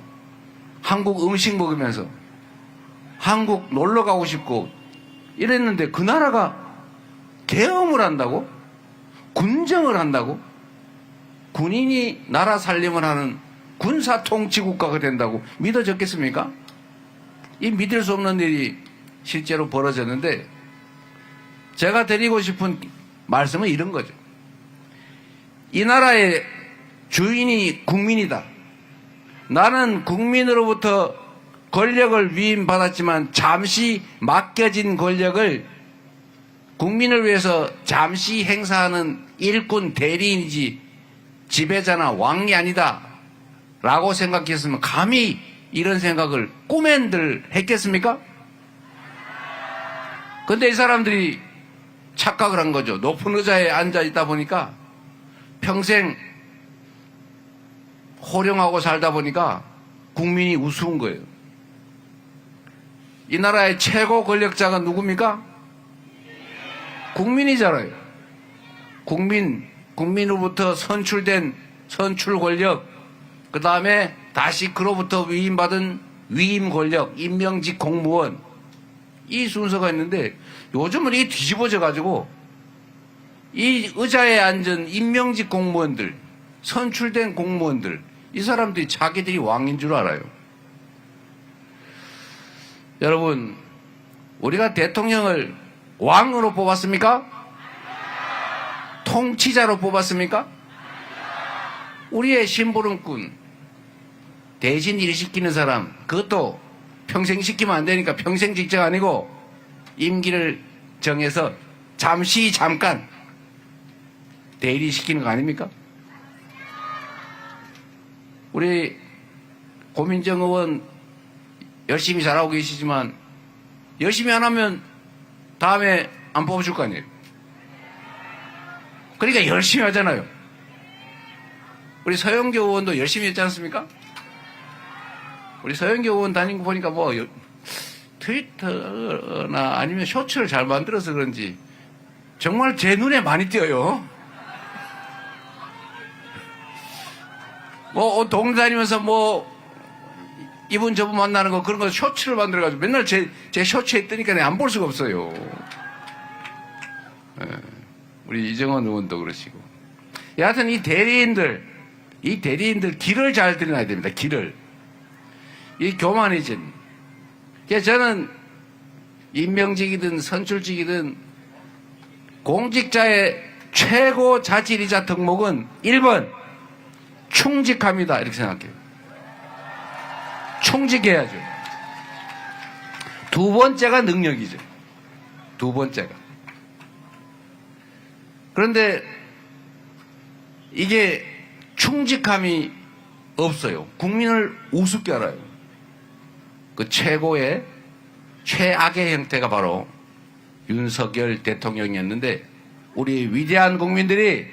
한국 음식 먹으면서 한국 놀러 가고 싶고 이랬는데 그 나라가 계엄을 한다고? 군정을 한다고? 군인이 나라 살림을 하는 군사 통치 국가가 된다고 믿어졌겠습니까? 이 믿을 수 없는 일이 실제로 벌어졌는데 제가 드리고 싶은 말씀은 이런 거죠. 이 나라의 주인이 국민이다. 나는 국민으로부터 권력을 위임받았지만 잠시 맡겨진 권력을 국민을 위해서 잠시 행사하는 일꾼 대리인이지 지배자나 왕이 아니다 라고 생각했으면 감히 이런 생각을 꿈엔들 했겠습니까? 근데 이 사람들이 착각을 한 거죠. 높은 의자에 앉아 있다 보니까 평생 호령하고 살다 보니까 국민이 우스운 거예요. 이 나라의 최고 권력자가 누굽니까? 국민이잖아요. 국민으로부터 선출된 선출 권력, 그 다음에 다시 그로부터 위임받은 위임 권력, 임명직 공무원, 이 순서가 있는데 요즘은 이게 뒤집어져 가지고 이 의자에 앉은 임명직 공무원들, 선출된 공무원들, 이 사람들이 자기들이 왕인 줄 알아요. 여러분, 우리가 대통령을 왕으로 뽑았습니까? 통치자로 뽑았습니까? 우리의 심부름꾼, 대신 일 시키는 사람, 그것도 평생 시키면 안 되니까 평생 직장 아니고 임기를 정해서 잠깐 대리 시키는 거 아닙니까? 우리 고민정 의원 열심히 잘하고 계시지만 열심히 안 하면 다음에 안 뽑아줄 거 아니에요. 그러니까 열심히 하잖아요. 우리 서영교 의원도 열심히 했지 않습니까? 우리 서영교 의원 다닌 거 보니까 뭐 트위터나 아니면 쇼츠를 잘 만들어서 그런지 정말 제 눈에 많이 띄어요. 뭐 동네 다니면서 뭐 이분 저분 만나는 거 그런 거 쇼츠를 만들어가지고 맨날 제 쇼츠에 뜨니까 내가 안 볼 수가 없어요. 네. 우리 이정원 의원도 그러시고. 여하튼 이 대리인들 길을 잘 들여놔야 됩니다. 길을. 이 교만해진. 저는 임명직이든 선출직이든 공직자의 최고 자질이자 덕목은 1번 충직합니다. 이렇게 생각해요. 충직해야죠. 두 번째가 능력이죠. 두 번째가. 그런데 이게 충직함이 없어요. 국민을 우습게 알아요. 그 최고의 최악의 형태가 바로 윤석열 대통령이었는데 우리 위대한 국민들이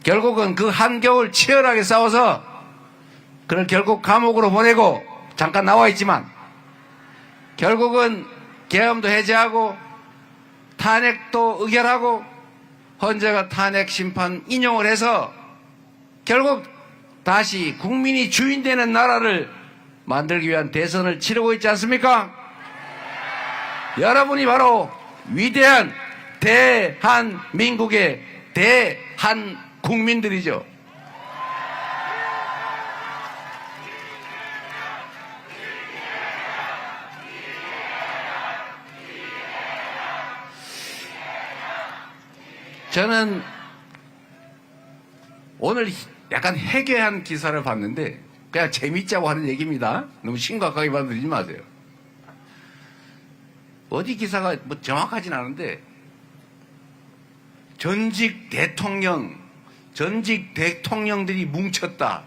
결국은 그 한겨울 치열하게 싸워서 그를 결국 감옥으로 보내고 잠깐 나와 있지만 결국은 계엄도 해제하고 탄핵도 의결하고 헌재가 탄핵 심판 인용을 해서 결국 다시 국민이 주인 되는 나라를 만들기 위한 대선을 치르고 있지 않습니까? 여러분이 바로 위대한 대한민국의 대한국민들이죠. 저는 오늘 약간 해괴한 기사를 봤는데 그냥 재밌자고 하는 얘기입니다. 너무 심각하게 받아들이지 마세요. 어디 기사가 뭐 정확하진 않은데 전직 대통령들이 뭉쳤다.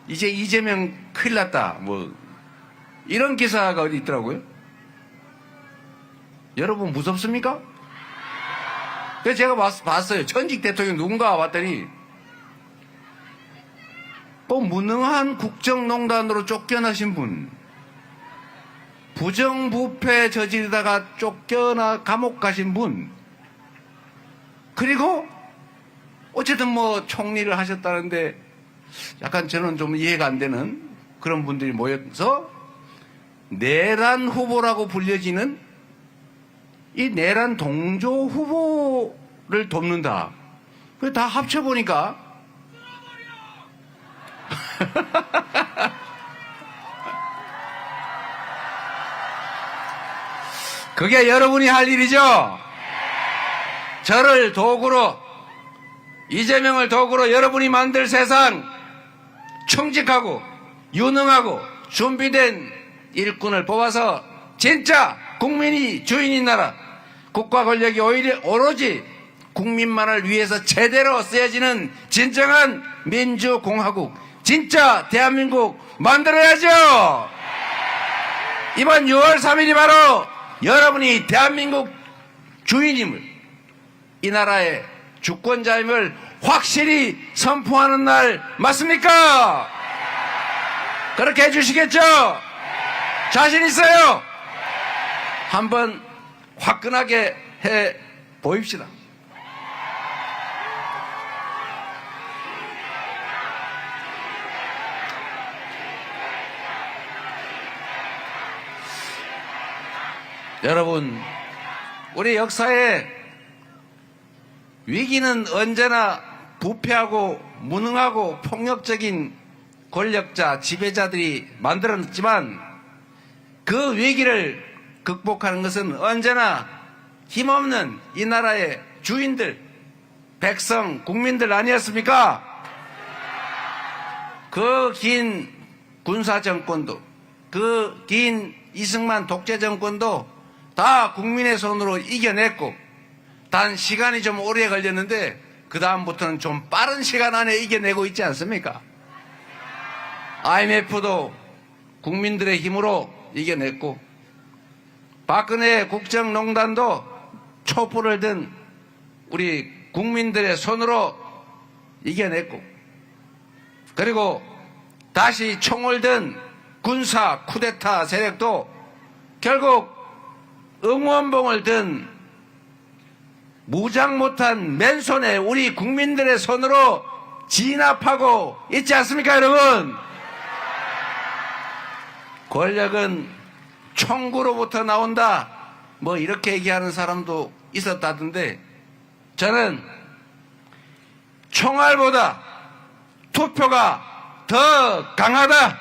이제 이재명 큰일 났다. 뭐 이런 기사가 어디 있더라고요. 여러분 무섭습니까? 그래서 제가 봤어요. 전직 대통령 누군가 봤더니 또 무능한 국정농단으로 쫓겨나신 분, 부정부패 저지르다가 쫓겨나 감옥 가신 분, 그리고 어쨌든 뭐 총리를 하셨다는데 약간 저는 좀 이해가 안 되는 그런 분들이 모여서 내란 후보라고 불려지는 이 내란 동조 후보를 돕는다. 그 다 합쳐보니까 그게 여러분이 할 일이죠. 저를 도구로, 이재명을 도구로 여러분이 만들 세상 청직하고 유능하고 준비된 일꾼을 뽑아서 진짜 국민이 주인인 나라, 국가 권력이 오로지 국민만을 위해서 제대로 쓰여지는 진정한 민주공화국, 진짜 대한민국 만들어야죠. 이번 6월 3일이 바로 여러분이 대한민국 주인임을, 이 나라의 주권자임을 확실히 선포하는 날 맞습니까? 그렇게 해주시겠죠? 자신 있어요? 한번 화끈하게 해 보입시다. 여러분, 우리 역사에 위기는 언제나 부패하고 무능하고 폭력적인 권력자, 지배자들이 만들었지만 그 위기를 극복하는 것은 언제나 힘없는 이 나라의 주인들, 백성, 국민들 아니었습니까? 그 긴 군사정권도, 그 긴 이승만 독재정권도 다 국민의 손으로 이겨냈고, 단 시간이 좀 오래 걸렸는데 그 다음부터는 좀 빠른 시간 안에 이겨내고 있지 않습니까? IMF도 국민들의 힘으로 이겨냈고, 박근혜 국정농단도 촛불을 든 우리 국민들의 손으로 이겨냈고, 그리고 다시 총을 든 군사 쿠데타 세력도 결국 응원봉을 든 무장 못한 맨손에 우리 국민들의 손으로 진압하고 있지 않습니까, 여러분? 권력은 총구로부터 나온다, 뭐 이렇게 얘기하는 사람도 있었다던데, 저는 총알보다 투표가 더 강하다.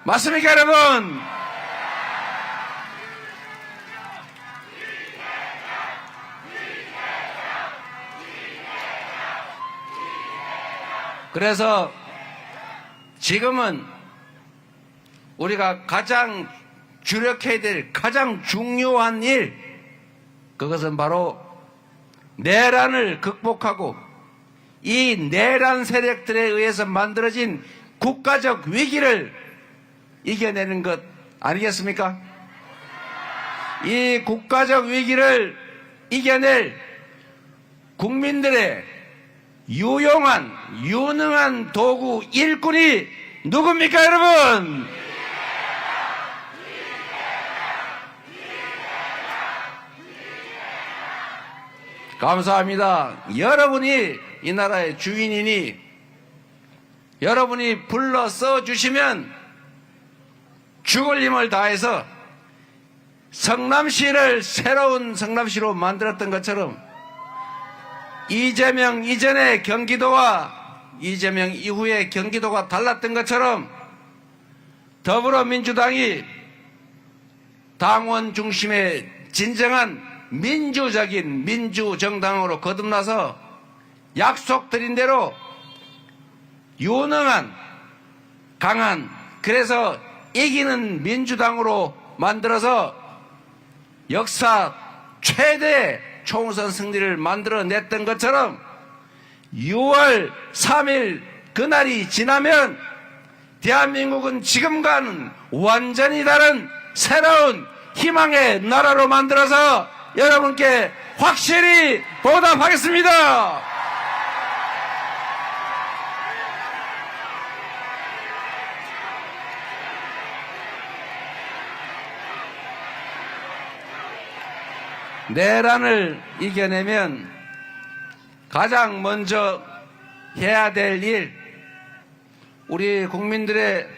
맞습니까, 여러분? 그래서 지금은 우리가 가장 주력해야 될 가장 중요한 일, 그것은 바로 내란을 극복하고 이 내란 세력들에 의해서 만들어진 국가적 위기를 이겨내는 것 아니겠습니까? 이 국가적 위기를 이겨낼 국민들의 유용한, 유능한 도구 일꾼이 누굽니까, 여러분? 감사합니다. 여러분이 이 나라의 주인이니 여러분이 불러 써주시면 죽을 힘을 다해서 성남시를 새로운 성남시로 만들었던 것처럼 이재명 이전의 경기도와 이재명 이후의 경기도가 달랐던 것처럼 더불어민주당이 당원 중심의 진정한 민주적인 민주정당으로 거듭나서 약속드린 대로 유능한, 강한, 그래서 이기는 민주당으로 만들어서 역사 최대 총선 승리를 만들어냈던 것처럼 6월 3일 그날이 지나면 대한민국은 지금과는 완전히 다른 새로운 희망의 나라로 만들어서 여러분께 확실히 보답하겠습니다. 내란을 이겨내면 가장 먼저 해야 될 일, 우리 국민들의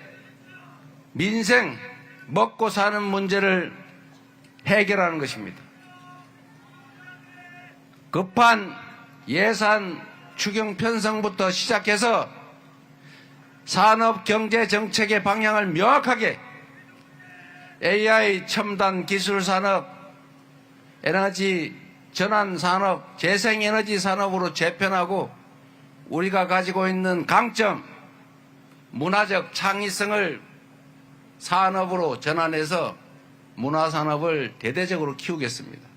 민생, 먹고 사는 문제를 해결하는 것입니다. 급한 예산 추경 편성부터 시작해서 산업 경제 정책의 방향을 명확하게 AI 첨단 기술 산업, 에너지 전환 산업, 재생에너지 산업으로 재편하고 우리가 가지고 있는 강점, 문화적 창의성을 산업으로 전환해서 문화산업을 대대적으로 키우겠습니다.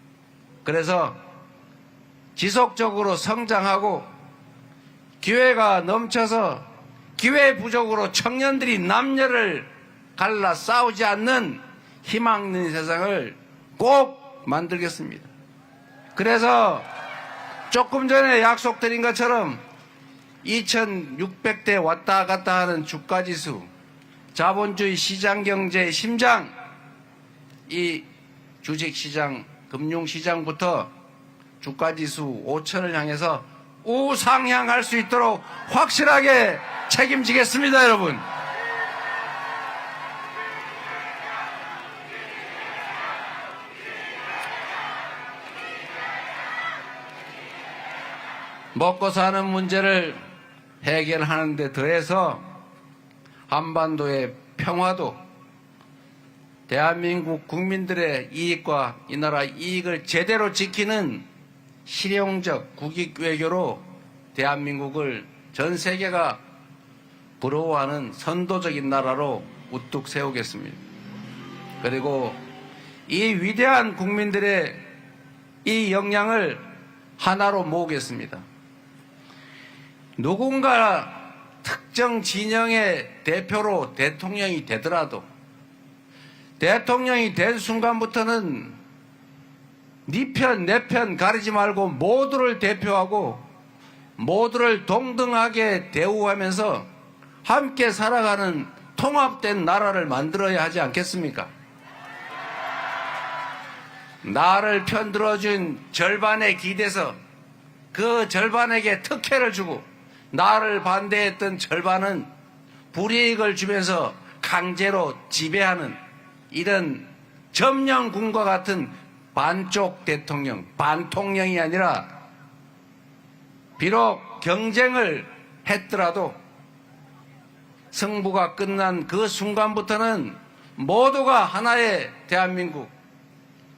그래서 지속적으로 성장하고 기회가 넘쳐서 기회 부족으로 청년들이 남녀를 갈라 싸우지 않는 희망 있는 세상을 꼭 만들겠습니다. 그래서 조금 전에 약속드린 것처럼 2600대 왔다 갔다 하는 주가지수, 자본주의 시장경제의 심장, 이 주식시장, 금융시장부터 주가지수 5000을 향해서 우상향할 수 있도록 확실하게 책임지겠습니다, 여러분. 먹고 사는 문제를 해결하는 데 더해서 한반도의 평화도 대한민국 국민들의 이익과 이 나라 이익을 제대로 지키는 실용적 국익 외교로 대한민국을 전 세계가 부러워하는 선도적인 나라로 우뚝 세우겠습니다. 그리고 이 위대한 국민들의 이 역량을 하나로 모으겠습니다. 누군가 특정 진영의 대표로 대통령이 되더라도 대통령이 된 순간부터는 네 편, 내 편 가리지 말고 모두를 대표하고 모두를 동등하게 대우하면서 함께 살아가는 통합된 나라를 만들어야 하지 않겠습니까? 나를 편들어준 절반에 기대서 그 절반에게 특혜를 주고 나를 반대했던 절반은 불이익을 주면서 강제로 지배하는 이런 점령군과 같은 반쪽 대통령, 반통령이 아니라 비록 경쟁을 했더라도 승부가 끝난 그 순간부터는 모두가 하나의 대한민국,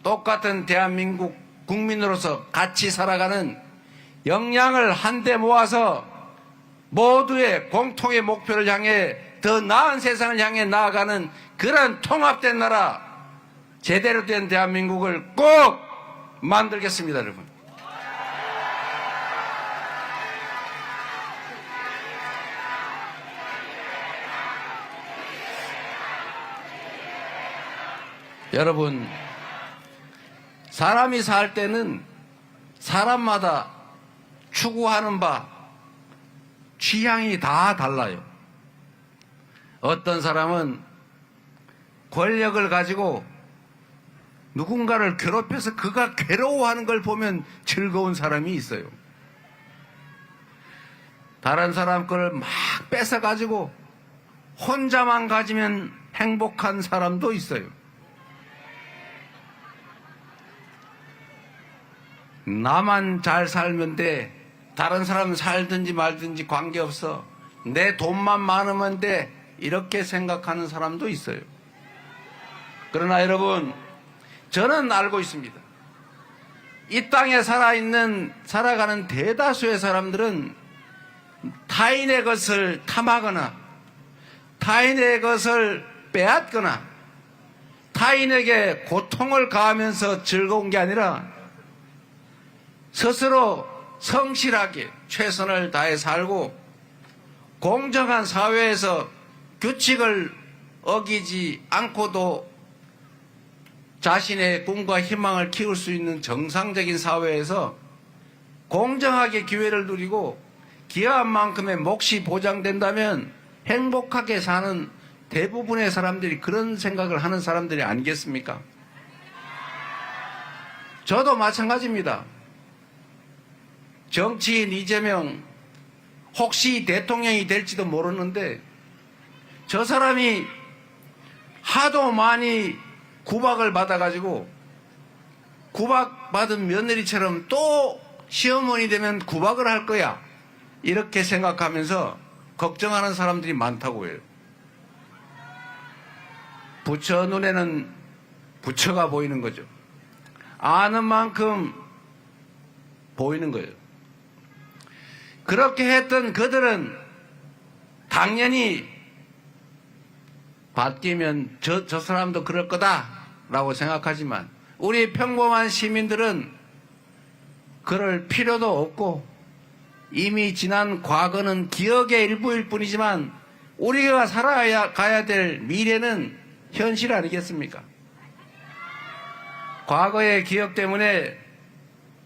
똑같은 대한민국 국민으로서 같이 살아가는 역량을 한데 모아서 모두의 공통의 목표를 향해 더 나은 세상을 향해 나아가는 그런 통합된 나라, 제대로 된 대한민국을 꼭 만들겠습니다, 여러분. 여러분, 사람이 살 때는 사람마다 추구하는 바, 취향이 다 달라요. 어떤 사람은 권력을 가지고 누군가를 괴롭혀서 그가 괴로워하는 걸 보면 즐거운 사람이 있어요. 다른 사람 거를 막 뺏어가지고 혼자만 가지면 행복한 사람도 있어요. 나만 잘 살면 돼. 다른 사람 살든지 말든지 관계없어. 내 돈만 많으면 돼. 이렇게 생각하는 사람도 있어요. 그러나 여러분, 저는 알고 있습니다. 이 땅에 살아가는 대다수의 사람들은 타인의 것을 탐하거나 타인의 것을 빼앗거나 타인에게 고통을 가하면서 즐거운 게 아니라 스스로 성실하게 최선을 다해 살고 공정한 사회에서 규칙을 어기지 않고도 자신의 꿈과 희망을 키울 수 있는 정상적인 사회에서 공정하게 기회를 누리고 기여한 만큼의 몫이 보장된다면 행복하게 사는 대부분의 사람들이 그런 생각을 하는 사람들이 아니겠습니까? 저도 마찬가지입니다. 정치인 이재명 혹시 대통령이 될지도 모르는데 저 사람이 하도 많이 구박을 받아가지고 구박받은 며느리처럼 또 시어머니 되면 구박을 할 거야 이렇게 생각하면서 걱정하는 사람들이 많다고 해요. 부처 눈에는 부처가 보이는 거죠. 아는 만큼 보이는 거예요. 그렇게 했던 그들은 당연히 바뀌면 저 사람도 그럴 거다라고 생각하지만 우리 평범한 시민들은 그럴 필요도 없고 이미 지난 과거는 기억의 일부일 뿐이지만 우리가 살아가야 될 미래는 현실 아니겠습니까? 과거의 기억 때문에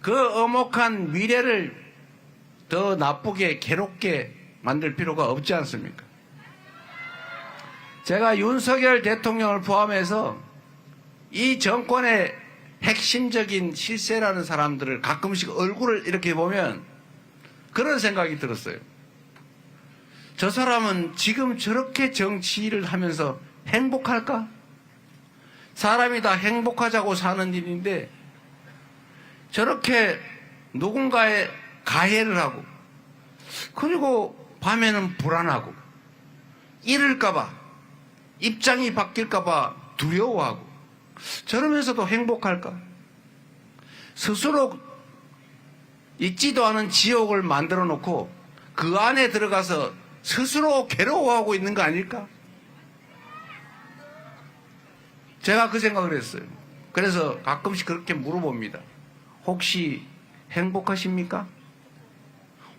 그 엄혹한 미래를 더 나쁘게 괴롭게 만들 필요가 없지 않습니까? 제가 윤석열 대통령을 포함해서 이 정권의 핵심적인 실세라는 사람들을 가끔씩 얼굴을 이렇게 보면 그런 생각이 들었어요. 저 사람은 지금 저렇게 정치를 하면서 행복할까? 사람이 다 행복하자고 사는 일인데 저렇게 누군가의 가해를 하고 그리고 밤에는 불안하고 잃을까봐 입장이 바뀔까봐 두려워하고 저러면서도 행복할까? 스스로 있지도 않은 지옥을 만들어 놓고 그 안에 들어가서 스스로 괴로워하고 있는 거 아닐까? 제가 그 생각을 했어요. 그래서 가끔씩 그렇게 물어봅니다. 혹시 행복하십니까?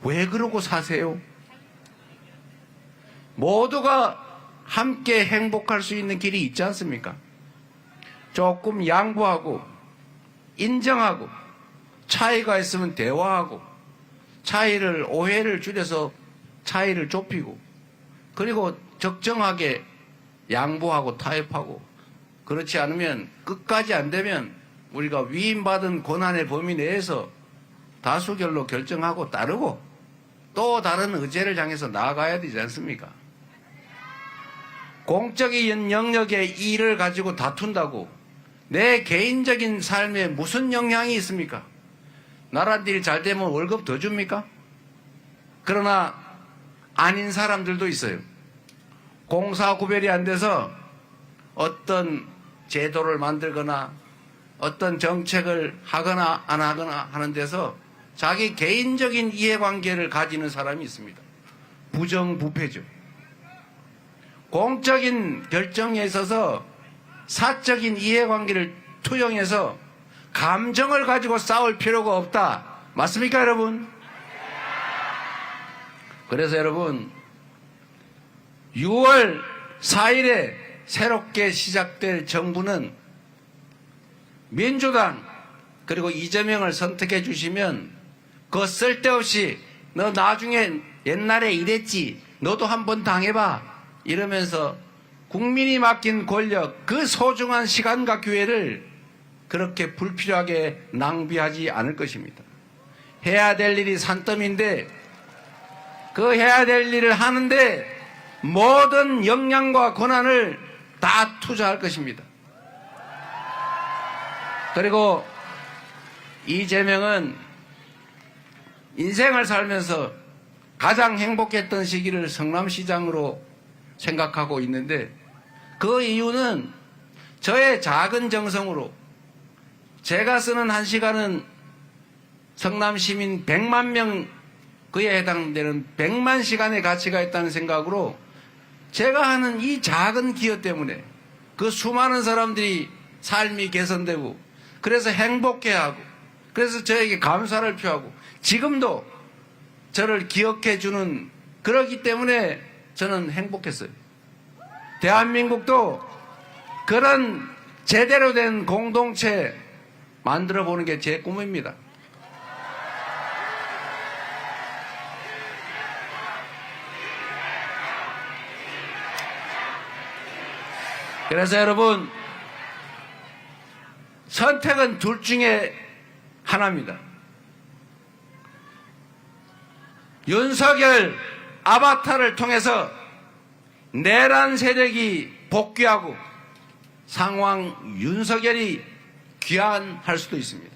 왜 그러고 사세요? 모두가 함께 행복할 수 있는 길이 있지 않습니까? 조금 양보하고 인정하고 차이가 있으면 대화하고 오해를 줄여서 차이를 좁히고 그리고 적정하게 양보하고 타협하고 그렇지 않으면 끝까지 안 되면 우리가 위임받은 권한의 범위 내에서 다수결로 결정하고 따르고 또 다른 의제를 향해서 나아가야 되지 않습니까? 공적인 영역의 일을 가지고 다툰다고 내 개인적인 삶에 무슨 영향이 있습니까? 나라들이 잘 되면 월급 더 줍니까? 그러나 아닌 사람들도 있어요. 공사 구별이 안 돼서 어떤 제도를 만들거나 어떤 정책을 하거나 안 하거나 하는 데서 자기 개인적인 이해관계를 가지는 사람이 있습니다. 부정부패죠. 공적인 결정에 있어서 사적인 이해관계를 투영해서 감정을 가지고 싸울 필요가 없다. 맞습니까, 여러분? 그래서 여러분 6월 4일에 새롭게 시작될 정부는 민주당 그리고 이재명을 선택해 주시면 그거 쓸데없이 너 나중에 옛날에 이랬지 너도 한번 당해봐 이러면서 국민이 맡긴 권력 그 소중한 시간과 기회를 그렇게 불필요하게 낭비하지 않을 것입니다. 해야 될 일이 산더미인데 그 해야 될 일을 하는데 모든 역량과 권한을 다 투자할 것입니다. 그리고 이재명은 인생을 살면서 가장 행복했던 시기를 성남시장으로 생각하고 있는데 그 이유는 저의 작은 정성으로 제가 쓰는 1시간은 성남 시민 100만 명 그에 해당되는 100만 시간의 가치가 있다는 생각으로 제가 하는 이 작은 기여 때문에 그 수많은 사람들이 삶이 개선되고 그래서 행복해하고 그래서 저에게 감사를 표하고 지금도 저를 기억해 주는 그러기 때문에 저는 행복했어요. 대한민국도 그런 제대로 된 공동체 만들어 보는 게 제 꿈입니다. 그래서 여러분, 선택은 둘 중에 하나입니다. 윤석열 아바타를 통해서 내란 세력이 복귀하고 상황 윤석열이 귀환할 수도 있습니다.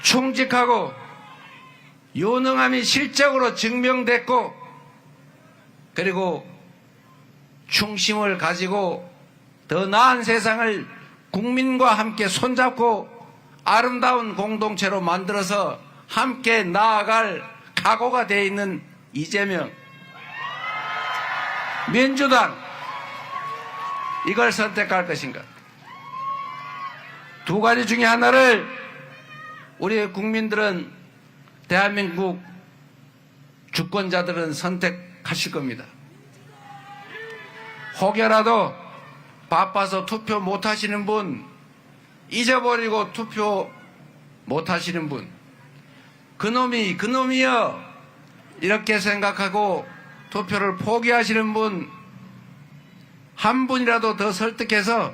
충직하고 유능함이 실적으로 증명됐고 그리고 충심을 가지고 더 나은 세상을 국민과 함께 손잡고 아름다운 공동체로 만들어서 함께 나아갈 각오가 되어 있는 이재명, 민주당 이걸 선택할 것인가? 두 가지 중에 하나를 우리 국민들은 대한민국 주권자들은 선택하실 겁니다. 혹여라도 바빠서 투표 못하시는 분, 잊어버리고 투표 못하시는 분, 그놈이요 이렇게 생각하고 투표를 포기하시는 분, 한 분이라도 더 설득해서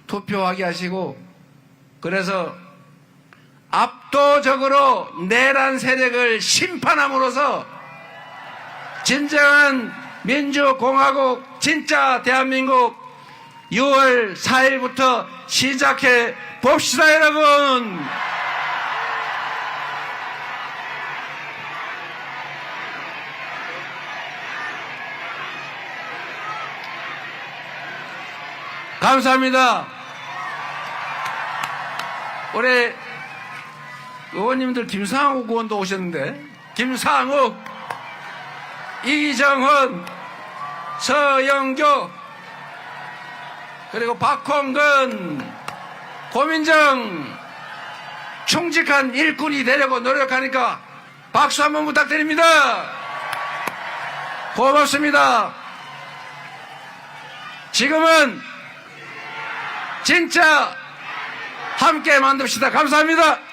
투표하게 하시고 그래서 압도적으로 내란 세력을 심판함으로써 진정한 민주공화국 진짜 대한민국 6월 4일부터 시작해 봅시다 여러분. 감사합니다. 올해 의원님들 김상욱 의원도 오셨는데 김상욱, 이정헌, 서영교 그리고 박홍근, 고민정 충직한 일꾼이 되려고 노력하니까 박수 한번 부탁드립니다. 고맙습니다. 지금은 진짜 함께 만듭시다. 감사합니다.